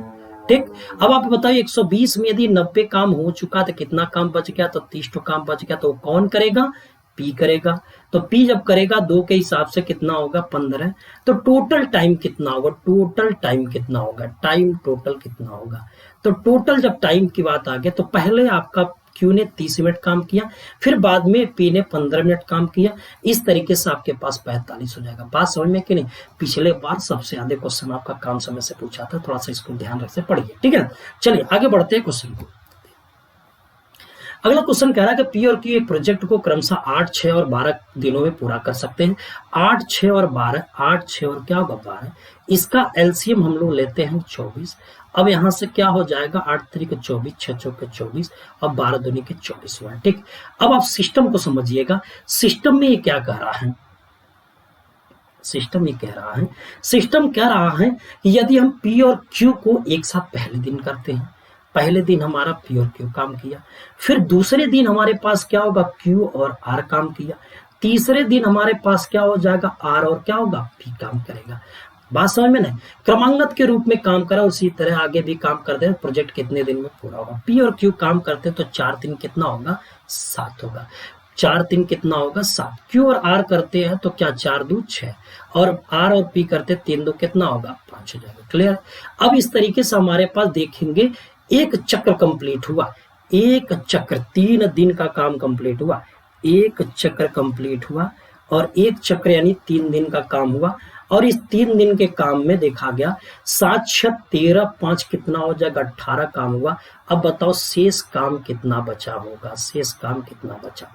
ठीक। अब आप बताइए 120 में यदि 90 काम हो चुका तो कितना काम बच गया, तो 30 तो काम बच गया, तो कौन करेगा, पी करेगा। तो पी जब करेगा 2 के हिसाब से कितना होगा 15, तो टोटल टाइम कितना होगा, टोटल टाइम कितना होगा, टाइम टोटल कितना होगा, तो टोटल जब टाइम की बात आ गई तो पहले आपका क्यू ने 30 मिनट काम किया, फिर बाद में पी ने 15 मिनट काम किया, इस तरीके से आपके पास 45 हो जाएगा। बात समझ में कि नहीं, पिछले बार सबसे ज्यादा क्वेश्चन आपका काम समय से पूछा था, थोड़ा सा इसको ध्यान रख से पढ़िए, ठीक है। चलिए आगे बढ़ते हैं क्वेश्चन को। अगला क्वेश्चन कह रहा है कि पी और क्यू एक प्रोजेक्ट को क्रमशः 8, 6 और 12 दिनों में पूरा कर सकते हैं। 8, 6 और 12, 8, 6 और क्या होगा 12, इसका एलसीएम हम लोग लेते हैं 24। अब यहां से क्या हो जाएगा, 8 तरीक 24, 6 चौक 24 और 12 दूनी के 24 हुआ, ठीक। अब आप सिस्टम को समझिएगा, सिस्टम में ये क्या कह रहा है, सिस्टम ये कह रहा है, सिस्टम कह रहा है कि यदि हम पी और क्यू को एक साथ पहले दिन करते हैं, पहले दिन हमारा पी और क्यू काम किया, फिर दूसरे दिन हमारे पास क्या होगा क्यू और आर काम किया, तीसरे दिन हमारे पास क्या हो जाएगा आर और क्या होगा पी काम करेगा। बात समझ में नहीं, क्रमांगत के रूप में काम करा, उसी तरह आगे भी काम करते हैं। प्रोजेक्ट कितने दिन में पूरा होगा, पी और क्यू काम करते हैं तो 4 दिन कितना होगा 7 होगा, 4 दिन कितना होगा 7। क्यू और आर करते हैं तो क्या 4 2 6 और आर और पी करते 3 2 कितना होगा 5 हो जाएगा, क्लियर। अब इस तरीके से हमारे पास देखेंगे एक चक्र कंप्लीट हुआ, एक चक्र 3 दिन का काम कंप्लीट हुआ, एक चक्र कंप्लीट हुआ और एक चक्र यानी 3 दिन का काम हुआ, और इस 3 दिन के काम में देखा गया 7 6 13 5 कितना हो जाएगा 18 काम हुआ। अब बताओ शेष काम कितना बचा होगा, शेष काम कितना बचा,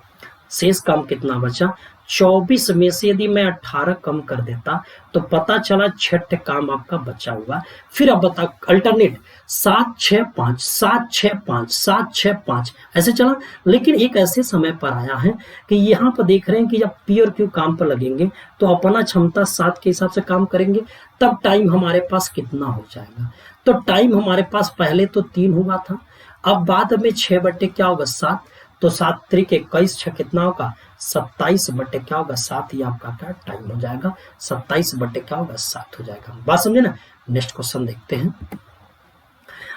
शेष काम कितना बचा, 24 में से यदि मैं 18 कम कर देता तो पता चला 6 काम आपका बचा हुआ। फिर अब बताओ अल्टरनेट 7 6 5 7 6 5 7 6 5 ऐसे चला, लेकिन एक ऐसे समय पर आया है कि यहाँ पर देख रहे हैं कि जब पी और क्यू काम पर लगेंगे तो अपना क्षमता 7 के हिसाब से काम करेंगे, तब टाइम हमारे पास कितना हो जाएगा, तो टाइम हमारे पास पहले तो 3 हुआ था, अब बाद में 6 बटे क्या होगा 7, तो 7 तरीक 21 6 कितना होगा 27 बटे क्या होगा 7, ही आपका क्या टाइम हो जाएगा, 27 बटे क्या होगा 7 हो जाएगा। बात समझे ना। नेक्स्ट क्वेश्चन देखते हैं।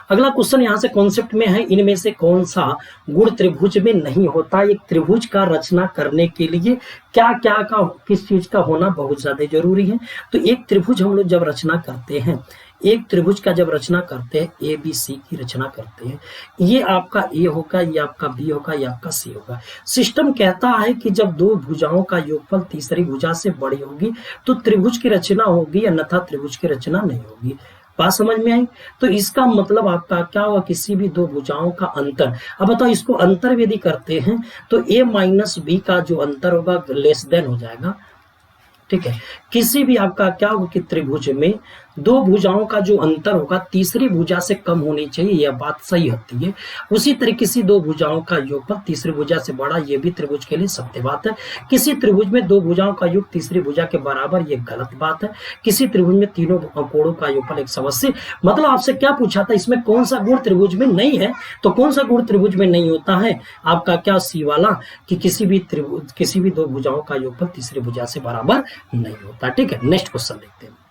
अगला क्वेश्चन यहाँ से कॉन्सेप्ट में है, इनमें से कौन सा गुण त्रिभुज में नहीं होता। एक त्रिभुज का रचना करने के लिए क्या क्या का किस चीज का होना बहुत ज्यादा जरूरी है। तो एक त्रिभुज हम लोग जब रचना करते हैं, एक त्रिभुज का जब रचना करते हैं, ए बी सी की रचना करते हैं, ये आपका ए होगा, ये आपका बी होगा, ये आपका सी होगा। सिस्टम कहता है कि जब दो भुजाओं का योगफल तीसरी भुजा से बड़ी होगी तो त्रिभुज की रचना होगी, अन्यथा त्रिभुज की रचना नहीं होगी। बात समझ में आई। तो इसका मतलब आपका क्या होगा, किसी भी दो भुजाओं का अंतर। अब बताओ इसको अंतर यदि करते हैं तो ए माइनस बी का जो अंतर होगा लेस देन हो जाएगा, ठीक है। किसी भी आपका क्या होगा कि त्रिभुज में दो भुजाओं का जो अंतर होगा तीसरी भुजा से कम होनी चाहिए, यह बात सही होती है। उसी तरीके से दो भुजाओं का योगफल तीसरी भुजा से बड़ा, यह भी त्रिभुज के लिए सत्य बात है। किसी त्रिभुज में दो भुजाओं का योग तीसरी भुजा के बराबर, यह गलत बात है। किसी त्रिभुज में तीनों कोणों का योगफल 180। मतलब आपसे क्या पूछा था, इसमें कौन सा गुण त्रिभुज में नहीं है। तो कौन सा गुण त्रिभुज में नहीं होता है आपका क्या, सी वाला, कि किसी भी दो भुजाओं का योगफल तीसरी भुजा से बराबर नहीं होता। ठीक है, नेक्स्ट क्वेश्चन देखते हैं।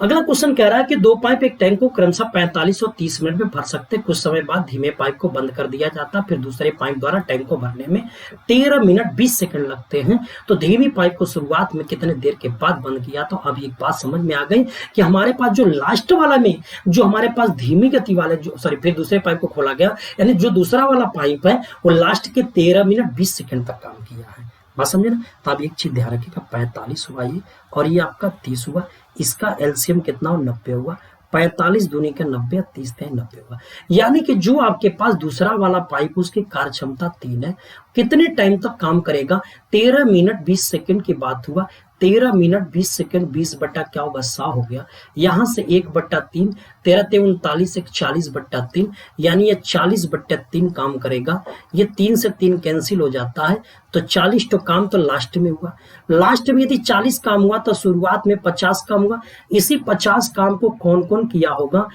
अगला क्वेश्चन कह रहा है कि दो पाइप एक टैंक को क्रमशः 45 और 30 मिनट में भर सकते, कुछ समय बाद धीमे पाइप को बंद कर दिया जाता, फिर दूसरे पाइप द्वारा टैंक को भरने में 13 मिनट 20 सेकंड लगते हैं। तो धीमी पाइप को शुरुआत में कितने देर के बाद बंद किया। तो अब एक बात समझ में आ गई कि हमारे पास जो लास्ट वाला में जो हमारे पास धीमी गति वाले फिर दूसरे पाइप को खोला गया, यानी जो दूसरा वाला पाइप है वो लास्ट के 13 मिनट 20 सेकंड तक काम किया है। बात समझे ना। तो आप एक चीज ध्यान रखिएगा, 45 हुआ ये और ये आपका 30 हुआ, इसका एलसीएम कितना हो, 90 हुआ। 45 दूनी के 90, 30 के 90 हुआ। यानी कि जो आपके पास दूसरा वाला पाइप उसकी कार्य क्षमता 3 है, कितने टाइम तक काम करेगा, 13 मिनट 20 सेकंड की बात हुआ। 13 मिनट 20 सेकंड 20 बट्टा क्या होगा 100 हो गया, यहां से 1/3, 13 ते 39, 40/3, यानी ये 40/3 काम करेगा। ये 3 से 3 कैंसिल हो जाता है, तो 40 तो काम तो लास्ट में हुआ। लास्ट में यदि 40 काम हुआ तो शुरुआत में 50 काम हुआ। इसी 50 काम को कौन कौन किया होगा,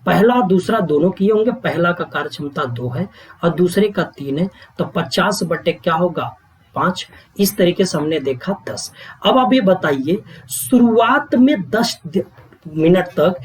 पहला और दूसरा दोनों किए होंगे। पहला का कार्य क्षमता 2 है और दूसरे का 3 है, तो 50 बटे क्या होगा 5। इस तरीके से हमने देखा 10। अब आप ये बताइए, शुरुआत में 10 मिनट तक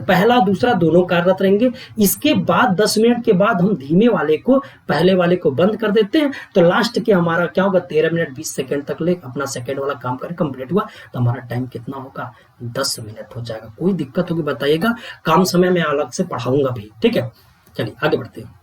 पहला दूसरा दोनों कार्यरत रहेंगे, इसके बाद 10 मिनट के बाद हम धीमे वाले को पहले वाले को बंद कर देते हैं, तो लास्ट के हमारा क्या होगा 13 मिनट 20 सेकंड तक ले अपना सेकंड वाला काम कर कंप्लीट हुआ, तो हमारा टाइम कितना होगा 10 मिनट हो जाएगा। कोई दिक्कत होगी बताइएगा, काम समय में अलग से पढ़ाऊंगा भी, ठीक है। चलिए आगे बढ़ते हैं।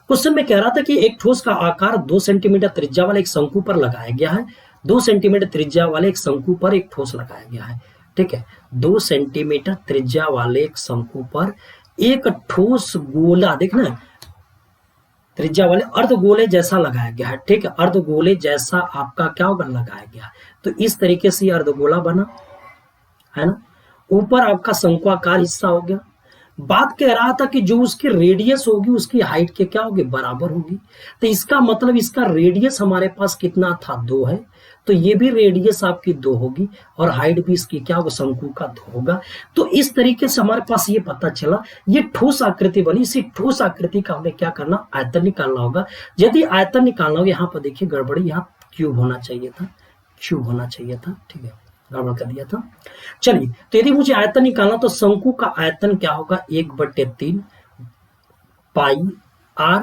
क्वेश्चन में कह रहा था कि एक ठोस का आकार 2 सेंटीमीटर त्रिज्या वाले एक शंकु पर लगाया गया है। 2 सेंटीमीटर त्रिज्या वाले एक शंकु पर एक ठोस लगाया गया है, ठीक है। 2 सेंटीमीटर त्रिज्या वाले एक शंकु पर एक ठोस गोला, देखना त्रिज्या वाले अर्धगोले जैसा लगाया गया है, ठीक है। अर्धगोले जैसा आपका क्या होगा लगाया गया, तो इस तरीके से अर्धगोला बना है ना। ऊपर आपका शंकुआकार हिस्सा हो गया। बात कह रहा था कि जो उसकी रेडियस होगी उसकी हाइट के क्या होगी बराबर होगी। तो इसका मतलब इसका रेडियस हमारे पास कितना था 2 है, तो ये भी रेडियस आपकी 2 होगी और हाइट भी इसकी क्या होगा शंकु का 2 होगा। तो इस तरीके से हमारे पास ये पता चला ये ठोस आकृति बनी। इसी ठोस आकृति का हमें क्या करना, आयतन निकालना होगा। यदि आयतन निकालना होगा, यहाँ पर देखिए गड़बड़ी, यहाँ क्यूब होना चाहिए था, क्यूब होना चाहिए था, ठीक है, गड़बड़ कर दिया था। चलिए, तो यदि मुझे आयतन निकालना तो शंकु का आयतन क्या होगा 1/3 पाई r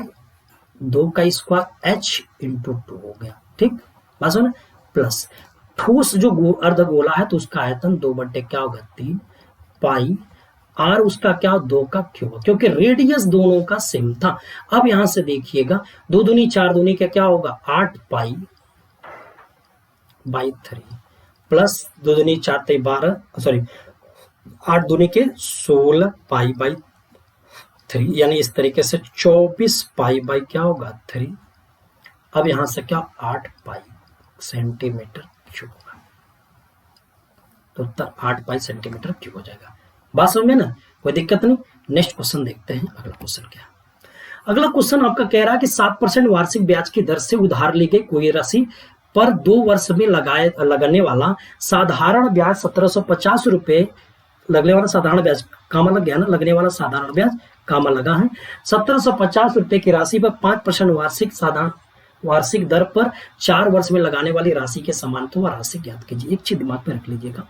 2 का स्क्वायर h इंटू 2 हो गया, ठीक। बात सुना, प्लस ठोस जो अर्धगोला है तो उसका आयतन 2/3 पाई r उसका क्या 2 का क्यूब, क्योंकि रेडियस दोनों का सेम था। अब यहां से देखिएगा 2 दूनी 4 दूनी का क्या होगा 8 पाई बाई 3 प्लस 2 दूनी 4 ते 12, सॉरी 8 दूनी के 16 पाई बाई 3, यानी इस तरीके से 24 पाई बाई क्या होगा 3। अब यहां से क्या 8 पाई सेंटीमीटर क्यूब होगा, तो उत्तर 8 पाई सेंटीमीटर क्यूब हो जाएगा। बात समझ में ना, कोई दिक्कत नहीं। नेक्स्ट क्वेश्चन देखते हैं। अगला क्वेश्चन क्या है। अगला क्वेश्चन आपका कह रहा है कि 7% वार्षिक ब्याज की दर से उधार ली गई कोई राशि पर 2 वर्ष में लगने वाला साधारण ब्याज 1750 रुपए, लगने वाला साधारण ब्याज कामा लग गया ना, लगने वाला साधारण ब्याज कामा लगा है। 1750 रुपए की राशि पर 5% वार्षिक दर पर 4 वर्ष में लगाने वाली राशि के समान तो वह राशि ज्ञात कीजिए। एक चीज दिमाग में रख लीजिएगा,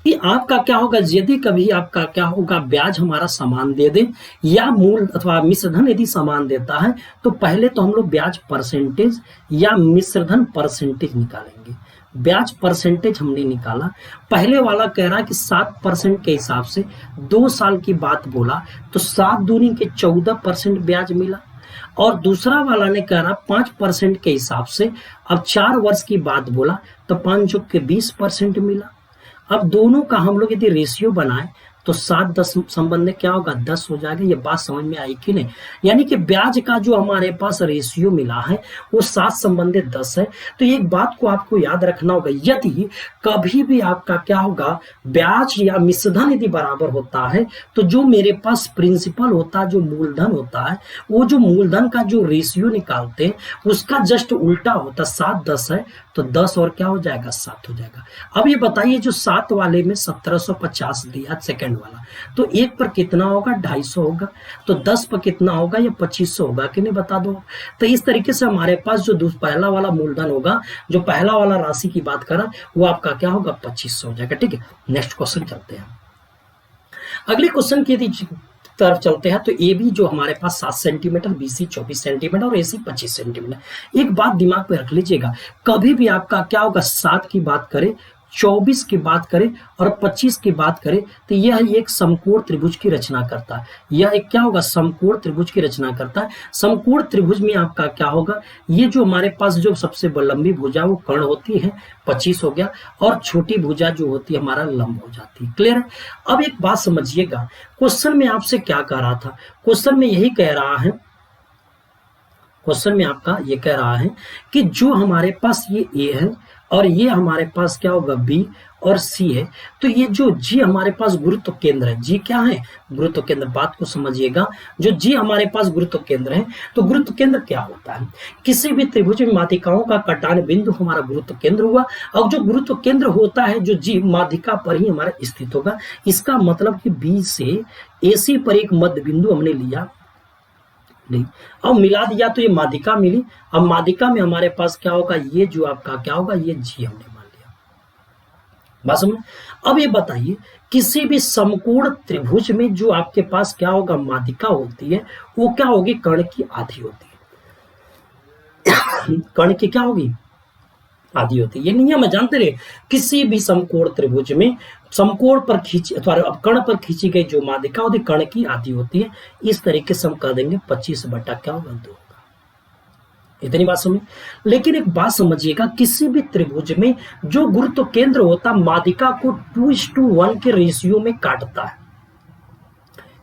कि आपका क्या होगा, यदि कभी आपका क्या होगा ब्याज हमारा समान दे दे या मूल अथवा मिश्रधन यदि समान देता है, तो पहले तो हम लोग ब्याज परसेंटेज या मिश्रधन परसेंटेज निकालेंगे। ब्याज परसेंटेज हमने निकाला, पहले वाला कह रहा है कि 7% के हिसाब से 2 साल की बात बोला तो 7 दूनी के 14% ब्याज मिला, और दूसरा वाला ने कह रहा 5% के हिसाब से अब 4 वर्ष की बात बोला तो 5 जोड़ के 20% मिला। अब दोनों का हम लोग यदि रेशियो बनाए तो 7-10 संबंध में क्या होगा, 10 हो जाएगा। ये बात समझ में आई कि नहीं? यानी कि ब्याज का जो हमारे पास रेशियो मिला है वो 7 संबंध 10 है। तो एक बात को आपको याद रखना होगा, यदि कभी भी आपका क्या होगा ब्याज या मिश्रधन यदि बराबर होता है तो जो मेरे पास प्रिंसिपल होता है, जो मूलधन होता है, वो जो मूलधन का जो रेशियो निकालते हैं उसका जस्ट उल्टा होता है। 7-10 है तो 10 और क्या हो जाएगा, 7 हो जाएगा। अब ये बताइए जो 7 वाले में 1750 दिया सेकंड वाला, तो 1 पर कितना होगा, 250 होगा, तो 10 पर कितना होगा, ये 2500 होगा कि नहीं, बता दो। तो इस तरीके से हमारे पास जो पहला वाला मूलधन होगा, जो पहला वाला राशि की बात करा, वो आपका क्या होगा, 2500 हो जाएगा। ठीक है, नेक्स्ट क्वेश्चन चलते हैं। अगले क्वेश्चन की तरफ चलते हैं। तो ए बी जो हमारे पास 7 सेंटीमीटर, बी सी 24 सेंटीमीटर और ए सी 25 सेंटीमीटर। एक बात दिमाग में रख लीजिएगा, कभी भी आपका क्या होगा 7 की बात करें, 24 की बात करें और 25 की बात करें तो यह एक समकोण त्रिभुज की रचना करता है। यह एक क्या होगा, समकोण त्रिभुज की रचना करता है। समकोण त्रिभुज में आपका क्या होगा, ये जो हमारे पास जो सबसे लंबी भुजा वो कर्ण होती है, 25 हो गया, और छोटी भुजा जो होती है हमारा लंब हो जाती है। क्लियर है? अब एक बात समझिएगा, क्वेश्चन में आपसे क्या कह रहा था, क्वेश्चन में यही कह रहा है, क्वेश्चन में आपका ये कह रहा है कि जो हमारे पास ये ए है और ये हमारे पास क्या होगा बी और सी है, तो ये जो जी हमारे पास गुरुत्व केंद्र है, जी क्या है, गुरुत्व केंद्र। बात को समझिएगा, जो जी हमारे पास गुरुत्व केंद्र है, तो गुरुत्व केंद्र क्या होता है, किसी भी त्रिभुज में माध्यिकाओं का कटान बिंदु हमारा गुरुत्व केंद्र हुआ, और जो गुरुत्व केंद्र होता है जो जी माध्यिका पर ही हमारा स्थित होगा। इसका मतलब कि बी से एसी पर एक मध्य बिंदु हमने लिया, नहीं, अब मिला दिया तो ये माध्यिका मिली। अब माध्यिका में हमारे पास क्या होगा, ये जो आपका क्या होगा, ये जी हमने मान लिया। बात समझ? अब ये बताइए, किसी भी समकोण त्रिभुज में जो आपके पास क्या होगा माध्यिका होती है, वो क्या होगी, कर्ण की आधी होती है। कर्ण की क्या होगी, आधी होती है। ये नियम है, जानते रहे, किसी भी समकोण त्रिभुज में समकोण पर खींची अथवा कर्ण पर खींची गई जो माध्यिका होती है कर्ण की आधी होती है। इस तरीके से हम कह देंगे 25 बटा क्या होगा, 2 होगा। इतनी बात समझ। लेकिन एक बात समझिएगा, किसी भी त्रिभुज में जो गुरुत्व केंद्र होता है माध्यिका को 2:1 के रेशियो में काटता है।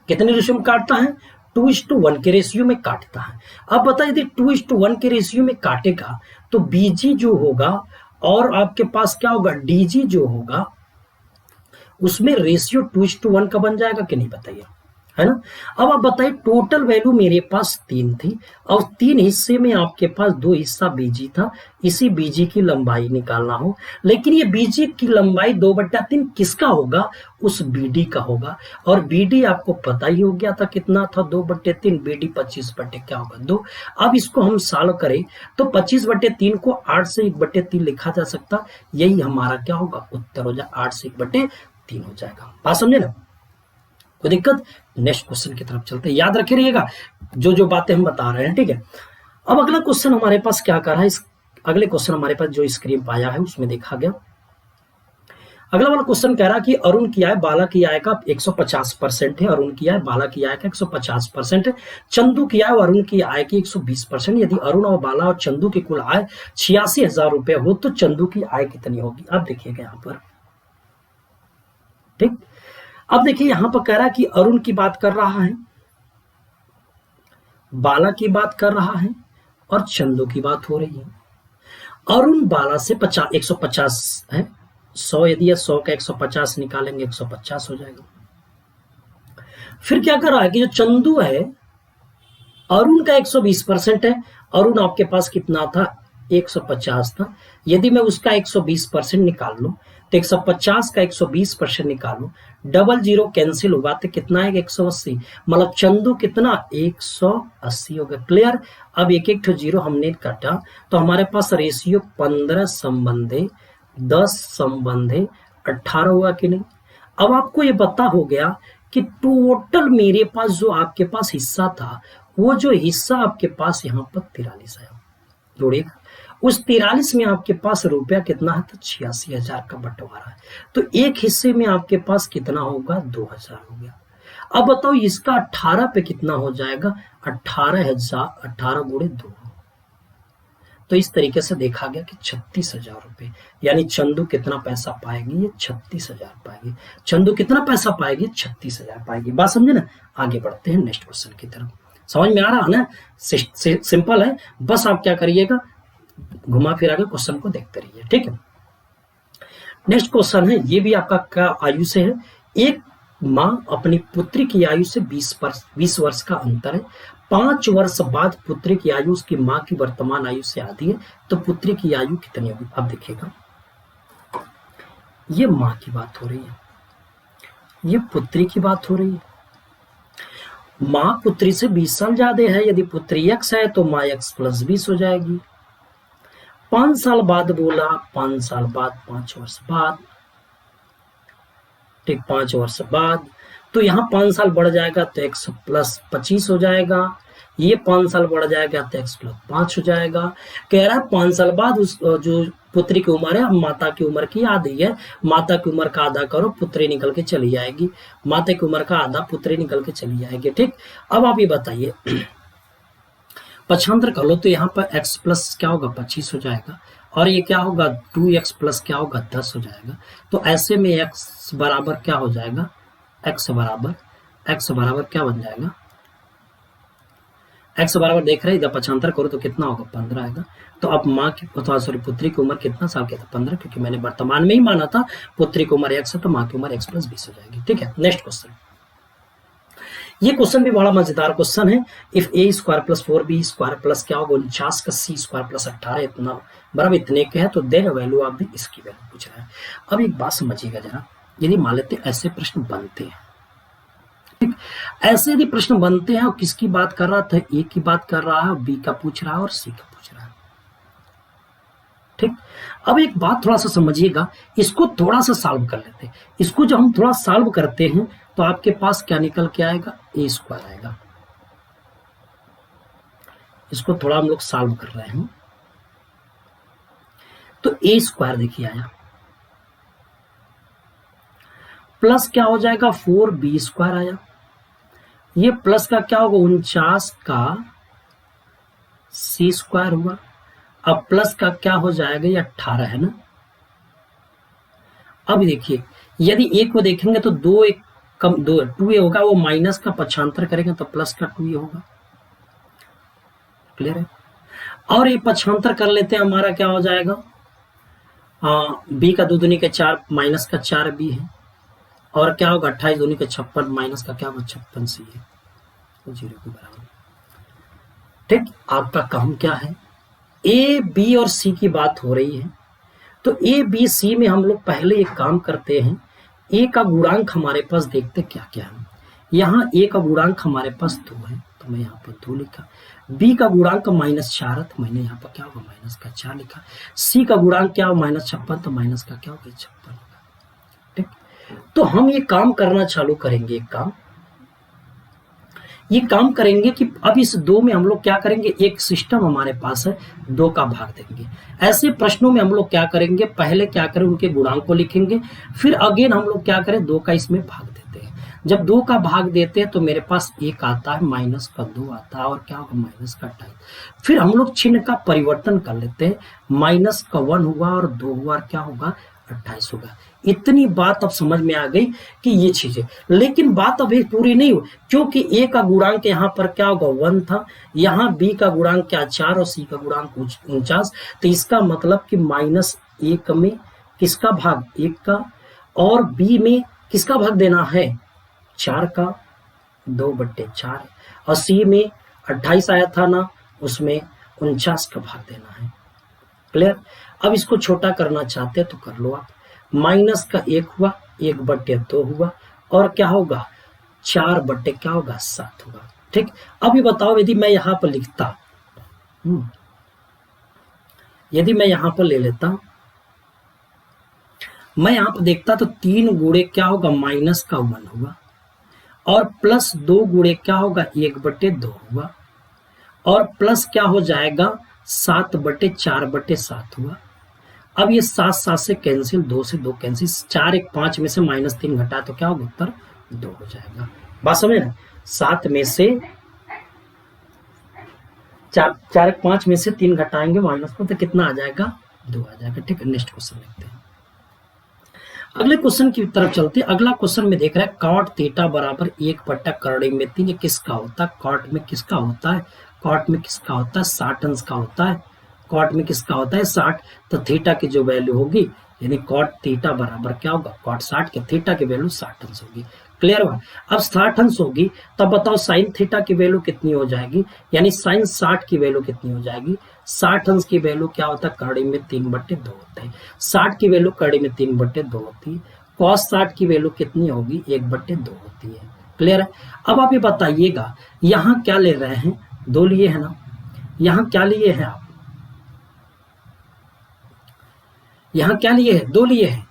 कितने रेशियो में काटता है, 2:1 के रेशियो में काटता है। अब बताइए यदि 2:1 के रेशियो में काटेगा तो बीजी जो होगा और आपके पास क्या होगा डीजी जो होगा, उसमें रेशियो 2:1 का बन जाएगा कि नहीं, बताइए, है ना। अब आप बताइए, टोटल वैल्यू मेरे पास 3 थी और 3 हिस्से में आपके पास 2 हिस्सा बीजी था। इसी बीजी की लंबाई निकालना हो, लेकिन ये बीजी की लंबाई 2/3 किसका होगा, उस बीडी का होगा। और बीडी आपको पता ही हो गया था कितना था, 2/3, बीडी 25 बटे क्या होगा, 2। अब इसको हम सॉल्व करें तो 25/3 को 8 से 1/3 लिखा जा सकता। यही हमारा क्या होगा उत्तर हो जाए, 8 से 1/3 हो जाएगा। बात समझे ना, कोई दिक्कत? नेक्स्ट क्वेश्चन की तरफ चलते हैं। याद रखे रहिएगा जो जो बातें हम बता रहे हैं, ठीक है। अब अगला क्वेश्चन हमारे पास क्या कर रहा है, इस अगले क्वेश्चन हमारे पास जो स्क्रीन पर आया है उसमें देखा गया। अगला वाला क्वेश्चन कह रहा है कि अरुण की आय बाला की आय का 150% है, अरुण की आय बाला की आय का 150% है, चंदू की आय और अरुण की आय की 120%। यदि अरुण और बाला और चंदू की कुल आय 86,000 रुपए हो तो चंदू की आय कितनी होगी। अब देखिएगा यहाँ पर, ठीक। अब देखिए यहां पर कह रहा है कि अरुण की बात कर रहा है, बाला की बात कर रहा है और चंदू की बात हो रही है। अरुण बाला से 150 है, 100 यदि है, 100 का 150 निकालेंगे 150 हो जाएगा। फिर क्या कर रहा है कि जो चंदू है, अरुण का 120% है, अरुण आपके पास कितना था 150 था। यदि मैं उसका 120% निकाल लूं तो 150 का 120% निकालू, 00 कैंसिल होगा तो कितना है 180, मतलब चंदू कितना 180 होगा। क्लियर? अब एक एक जीरो हमने काटा तो हमारे पास रेशियो 15 संबंधे 10 संबंधे 18 हुआ कि नहीं। अब आपको ये पता हो गया कि टोटल मेरे पास जो आपके पास हिस्सा था, वो जो हिस्सा आपके पास यहाँ पर 43 है, जोड़िएगा। उस 43 में आपके पास रुपया कितना है, तो 86,000 का बंटवारा है। तो एक हिस्से में आपके पास कितना होगा, 2,000 हो गया। अब बताओ इसका 18 पे कितना हो जाएगा, 18,000, 18 गुणे 2। तो इस तरीके से देखा गया कि 36,000 रुपए, यानी चंदू कितना पैसा पाएगी, ये 36,000 पाएगी। चंदू कितना पैसा पाएगी, 36,000 पाएगी। बात समझे ना। आगे बढ़ते हैं नेक्स्ट क्वेश्चन की तरफ। समझ में आ रहा है ना, सिंपल है। बस आप क्या करिएगा, घुमा फिरा के क्वेश्चन को देखते रहिए, ठीक है। नेक्स्ट क्वेश्चन है, ये भी आपका क्या आयु से है। एक माँ अपनी पुत्री की आयु से 20 वर्ष का अंतर है। 5 वर्ष बाद पुत्री की आयु उसकी माँ की वर्तमान आयु से आधी है, तो पुत्री की आयु कितनी होगी। अब देखिएगा, ये माँ की बात हो रही है, ये पुत्री की बात हो रही है। माँ पुत्री से 20 साल ज्यादा है। यदि पुत्री x है तो माँ x + 20 हो जाएगी। 5 साल बाद बोला, 5 साल बाद, 5 वर्ष बाद, ठीक, 5 वर्ष बाद, तो यहाँ 5 साल बढ़ जाएगा तो x + 25 हो जाएगा। ये 5 साल बढ़ जाएगा तो x + 5 हो जाएगा। कह रहा है 5 साल बाद उस जो पुत्री की उम्र है, माता की उम्र की आधी है, माता की उम्र का आधा करो, पुत्री निकल के चली जाएगी। माता की उम्र का आधा, पुत्री निकल के चली जाएगी, ठीक। अब आप ये बताइए, पक्षांतर कर लो, तो यहाँ पर x प्लस क्या होगा, 25 हो जाएगा, और ये क्या होगा, 2x प्लस क्या होगा, 10 हो जाएगा। तो ऐसे में x बराबर क्या हो जाएगा, x बराबर क्या बन जाएगा, x बराबर देख रहे हैं, इधर पक्षांतर करो तो कितना होगा, 15 आएगा। तो अब माँ की, सॉरी, पुत्री की उम्र कितना साल की था, 15, क्योंकि मैंने वर्तमान में ही माना था। पुत्री की उम्र x है तो माँ की उम्र x + 20 हो जाएगी, ठीक है। नेक्स्ट क्वेश्चन, ये क्वेश्चन भी बड़ा मजेदार क्वेश्चन है। इफ a² + 4b² प्लस क्या होगा, 49 का c² + 18 इतना बराबर इतने के है, तो देन वैल्यू आप भी इसकी वैल्यू पूछ रहा है। अब एक बात समझिएगा जरा, यदि मान लेते ऐसे प्रश्न बनते हैं, ठीक, ऐसे यदि प्रश्न बनते हैं और किसकी बात कर रहा था, ए की बात कर रहा है, बी का पूछ रहा है और सी का पूछ रहा है, ठीक। अब एक बात थोड़ा सा समझिएगा, इसको थोड़ा सा सॉल्व कर लेते हैं। इसको जब हम थोड़ा सॉल्व करते हैं तो आपके पास क्या निकल के आएगा, a² आएगा। इसको थोड़ा हम लोग सॉल्व कर रहे हैं, तो a² देखिए आया, प्लस क्या हो जाएगा, 4b² आया। ये प्लस का क्या होगा, 49 का c² हुआ। अब प्लस का क्या हो जाएगा, ये 18 है ना। अब देखिए, यदि एक को देखेंगे तो 2 एक कम 2 होगा, वो माइनस का पक्षांतर करेंगे तो प्लस का 2 होगा, क्लियर है। और ये पक्षांतर कर लेते हैं, हमारा क्या हो जाएगा, बी का 2 दूनी के 4 माइनस का 4b है, और क्या होगा, 28 दूनी के 56 माइनस का क्या होगा, 56c है, 0 के बराबर, ठीक। आपका काम क्या है, ए बी और सी की बात हो रही है, तो ए बी सी में हम लोग पहले एक काम करते हैं, ए का गुणांक हमारे पास देखते क्या क्या है। यहाँ ए का गुणांक हमारे पास 2 है, तो मैं यहाँ पर 2 लिखा। बी का गुणांक -4 है, तो मैंने यहाँ पर क्या होगा, माइनस का 4 लिखा। सी का गुणांक क्या होगा, -56, तो माइनस का क्या होगा, 56 होगा, ठीक। तो हम ये काम करना चालू करेंगे, ये काम करेंगे कि अब इस 2 में हम लोग क्या करेंगे, एक सिस्टम हमारे पास है, 2 का भाग देंगे। ऐसे प्रश्नों में हम लोग क्या करेंगे, पहले क्या करें, उनके गुणांक को लिखेंगे, फिर अगेन हम लोग क्या करें, 2 का इसमें भाग देते हैं। जब 2 का भाग देते हैं तो मेरे पास 1 आता है, माइनस का 2 आता है, और क्या होगा, माइनस का 28। फिर हम लोग चिन्ह का परिवर्तन कर लेते हैं, माइनस का 1 हुआ और 2 हुआ, और क्या होगा, 28 होगा। इतनी बात अब समझ में आ गई कि ये चीजें, लेकिन बात अभी पूरी नहीं हुई, क्योंकि ए का गुणांक यहाँ पर क्या होगा, 1 था, यहाँ बी का गुणांक क्या 4 और सी का गुणांक 49। तो इसका मतलब कि -1 में किसका भाग, 1 का, और बी में किसका भाग देना है, 4 का, 2/4, और सी में 28 आया था ना, उसमें 49 का भाग देना है, क्लियर। अब इसको छोटा करना चाहते हैं तो कर लो आप, माइनस का 1 हुआ, 1/2 हुआ, और क्या होगा, 4/ क्या होगा, 7 होगा, ठीक। अब ये बताओ, यदि मैं यहां पर लिखता, यदि मैं यहां पर ले लेता मैं यहाँ पे देखता तो 3 गुणे क्या होगा माइनस का 1 होगा, और प्लस 2 गुणे क्या होगा 1/2 होगा, और प्लस क्या हो जाएगा 7/4/7 हुआ। अब ये 7 7 से कैंसिल, 2 से 2 कैंसिल, 4 1 5 में से -3 घटा तो क्या होगा उत्तर 2 हो जाएगा। बात समझ ना, 7 में से 4 1 5 में से 3 घटाएंगे माइनस को तो कितना आ जाएगा 2 आ जाएगा। ठीक है, नेक्स्ट क्वेश्चन देखते हैं। अगले क्वेश्चन की तरफ चलते हैं। अगला क्वेश्चन में देख रहा है cot थीटा बराबर 1/√3। ये किसका होता है? कॉट में किसका होता है? कॉट में किसका होता है? 60 अंश का होता है। कॉट में किसका होता है 60, तो थीटा की जो वैल्यू होगी यानी cot थीटा बराबर क्या होगा cot 60 के थीटा की वैल्यू 60 अंश होगी। क्लियर हुआ? अब 60 अंश होगी तब बताओ साइन थीटा की वैल्यू कितनी हो जाएगी, यानी साइन 60 की वैल्यू कितनी हो जाएगी। 60 अंश की वैल्यू क्या होता है कड़ी में 3/2 होता है। 60 की वैल्यू कड़ी में 3/2 होती है। cos 60 की वैल्यू कितनी होगी 1/2 होती है। क्लियर है? अब आप ये बताइएगा यहाँ क्या ले रहे हैं, 2 लिए है ना, यहाँ क्या लिए हैं आप, यहाँ क्या लिए हैं 2 लिए हैं,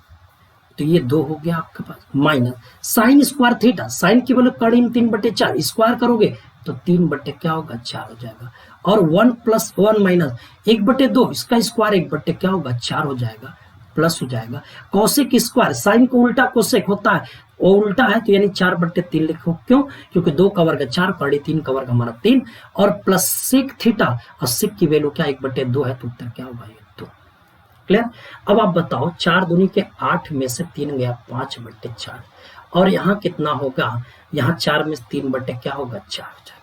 तो ये 2 हो गया आपके पास। Minus sine square theta, sine की वैल्यू कड़ी में 3/4, स्क्वायर करोगे तो 3 क्या होगा 4 हो जाएगा, और 1 + 1 माइनस 1/2 इसका स्क्वायर 1 क्या होगा 4 हो जाएगा, प्लस हो जाएगा। कोसेक स्क्वायर, साइन को उल्टा कोसेक होता है, वो उल्टा है तो यानी 4/3 लिखो। क्यों? क्योंकि 2 का वर्ग 4, कड़ी 3 का वर्ग हमारा 3, और प्लस सेक थीटा, और सेक की वैल्यू क्या 1/2 है, तो उत्तर क्या होगा 2। क्लियर? अब आप बताओ 4 दूनी के 8 में से 3 गया 5/4, और यहाँ कितना होगा, यहाँ 4 में से 3 क्या होगा 4 हो जाएगा,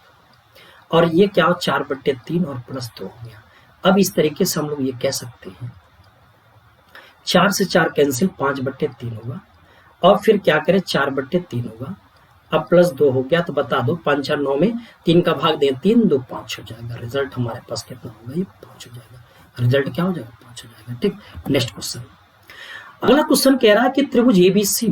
और ये क्या हो 4/3 और प्लस 2 हो गया। अब इस तरीके से हम लोग ये कह सकते हैं 4 से 4 कैंसिल 5/3 होगा, और फिर क्या करें 4/3 होगा, अब प्लस 2 हो गया तो बता दो 5 4 9 में 3 का भाग दें 3 2 5 हो जाएगा। रिजल्ट हमारे पास कितना होगा ये 5 हो जाएगा। रिजल्ट क्या हो जाएगा 5 हो जाएगा। ठीक, नेक्स्ट क्वेश्चन। अगला क्वेश्चन कह रहा है कि त्रिभुज एबीसी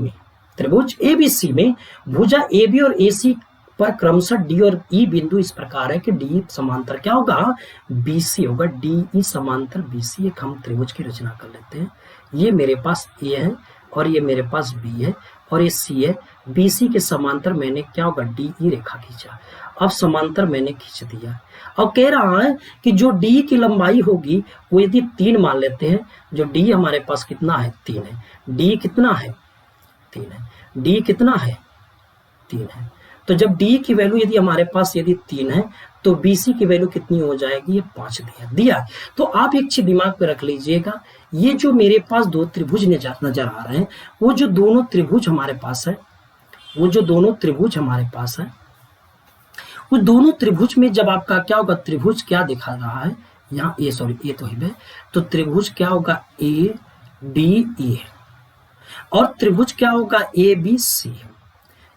में भुजा AB और AC पर क्रमशः D और E बिंदु इस प्रकार है कि D समांतर क्या होगा BC होगा, DE समांतर BC। एक हम त्रिभुज की रचना कर लेते हैं। ये मेरे पास A है और ये मेरे पास B है और ये C है। BC के समांतर मैंने क्या होगा DE रेखा खींचा। अब समांतर मैंने खींच दिया। अब कह रहा है कि जो D की लंबाई होगी वो यदि 3 मान लेते हैं, जो D हमारे पास कितना है 3 है, D कितना है 3 है, D कितना है 3 है। तो जब D की वैल्यू यदि हमारे पास यदि 3 है तो BC की वैल्यू कितनी हो जाएगी, ये 5 दिया। तो आप एक चीज दिमाग में रख लीजिएगा, ये जो मेरे पास 2 त्रिभुज नजर आ रहे हैं, वो जो दोनों त्रिभुज हमारे पास है, वो दोनों त्रिभुज में जब आपका क्या होगा, त्रिभुज क्या दिखा रहा है यहाँ ए तो है, तो त्रिभुज क्या होगा ADE है, और त्रिभुज क्या होगा ABC है।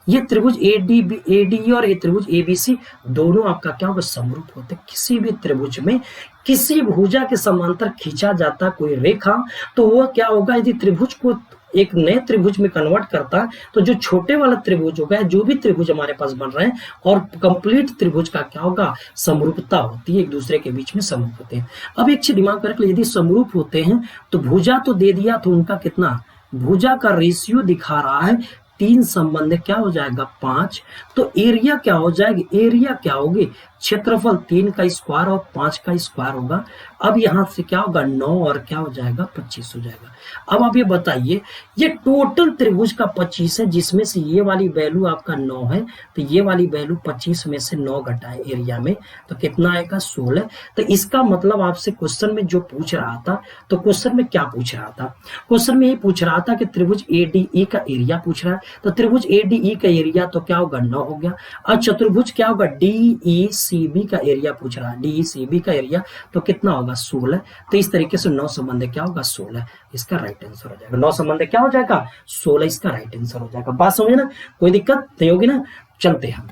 ये त्रिभुज ADE और ये त्रिभुज ABC दोनों आपका क्या होगा समरूप होते हैं। किसी भी त्रिभुज में किसी भुजा के समांतर खींचा जाता कोई रेखा, तो वह क्या होगा, यदि त्रिभुज को एक नए त्रिभुज में कन्वर्ट करता है तो जो छोटे वाला त्रिभुज होगा, जो भी त्रिभुज हमारे पास बन रहे हैं, और कंप्लीट त्रिभुज का क्या होगा समरूपता होती है, एक दूसरे के बीच में समरूप होते हैं। अब एक चीज दिमाग में रख लो, यदि समरूप होते हैं तो भुजा तो दे दिया, तो उनका कितना भुजा का रेशियो दिखा रहा है 3 संबंध क्या हो जाएगा 5। तो एरिया क्या हो जाएगी, एरिया क्या होगी क्षेत्रफल 3 का स्क्वायर और 5 का स्क्वायर होगा। अब यहां से क्या होगा 9 और क्या हो जाएगा 25 हो जाएगा। अब आप ये बताइए, ये टोटल त्रिभुज का 25 है, जिसमें से ये वाली वैल्यू आपका 9 है, तो ये वाली वैल्यू 25 में से 9 घटाए एरिया में तो कितना आएगा 16। तो इसका मतलब आपसे क्वेश्चन में जो पूछ रहा था, तो क्वेश्चन में क्या पूछ रहा था, क्वेश्चन में ये पूछ रहा था कि त्रिभुज ADE का एरिया पूछ रहा है, तो त्रिभुज ADE का एरिया तो क्या होगा 9 हो गया। और चतुर्भुज क्या होगा DECB का एरिया पूछ रहा है, DECB का एरिया तो कितना होगा 16। तो इस तरीके से 9 संबंध क्या होगा 16, इसका राइट आंसर हो जाएगा। 9 संबंध क्या हो जाएगा 16, इसका राइट आंसर हो जाएगा। बात समझे ना, कोई दिक्कत नहीं होगी ना। चलते हैं,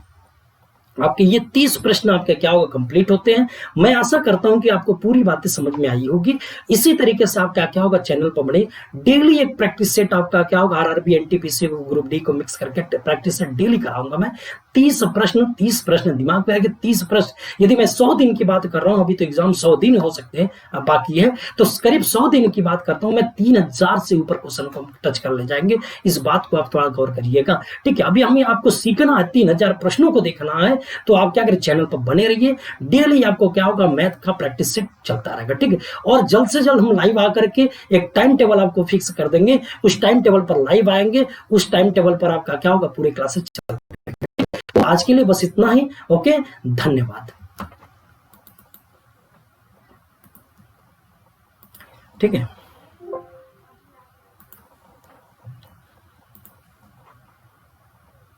आपके ये 30 प्रश्न आपके क्या होगा कंप्लीट होते हैं। मैं आशा करता हूं कि आपको पूरी बातें समझ में आई होगी। इसी तरीके से आपका क्या होगा चैनल पर बने डेली एक प्रैक्टिस सेट आपका क्या होगा RRB NTPC ग्रुप D को मिक्स करके प्रैक्टिस सेट डेली कराऊंगा मैं। 30 प्रश्न दिमाग में रखिए, 30 प्रश्न। यदि मैं 100 दिन की बात कर रहा हूं, अभी तो एग्जाम 100 दिन हो सकते हैं, अब बाकी है, तो करीब 100 दिन की बात करता हूं मैं, 3000 से ऊपर क्वेश्चन को टच कर ले जाएंगे। इस बात को आप थोड़ा गौर करिएगा, ठीक है। अभी हमें आपको सीखना है, 3000 प्रश्नों को देखना है, तो आप क्या करें, चैनल पर बने रहिए। डेली आपको क्या होगा, मैथ का प्रैक्टिस सेट चलता रहेगा, ठीक है। और जल्द से जल्द हम लाइव आकर के एक टाइम टेबल आपको फिक्स कर देंगे, उस टाइम टेबल पर लाइव आएंगे, उस टाइम टेबल पर आपका क्या होगा, पूरे क्लासेस चल। तो आज के लिए बस इतना ही। ओके, धन्यवाद। ठीक है।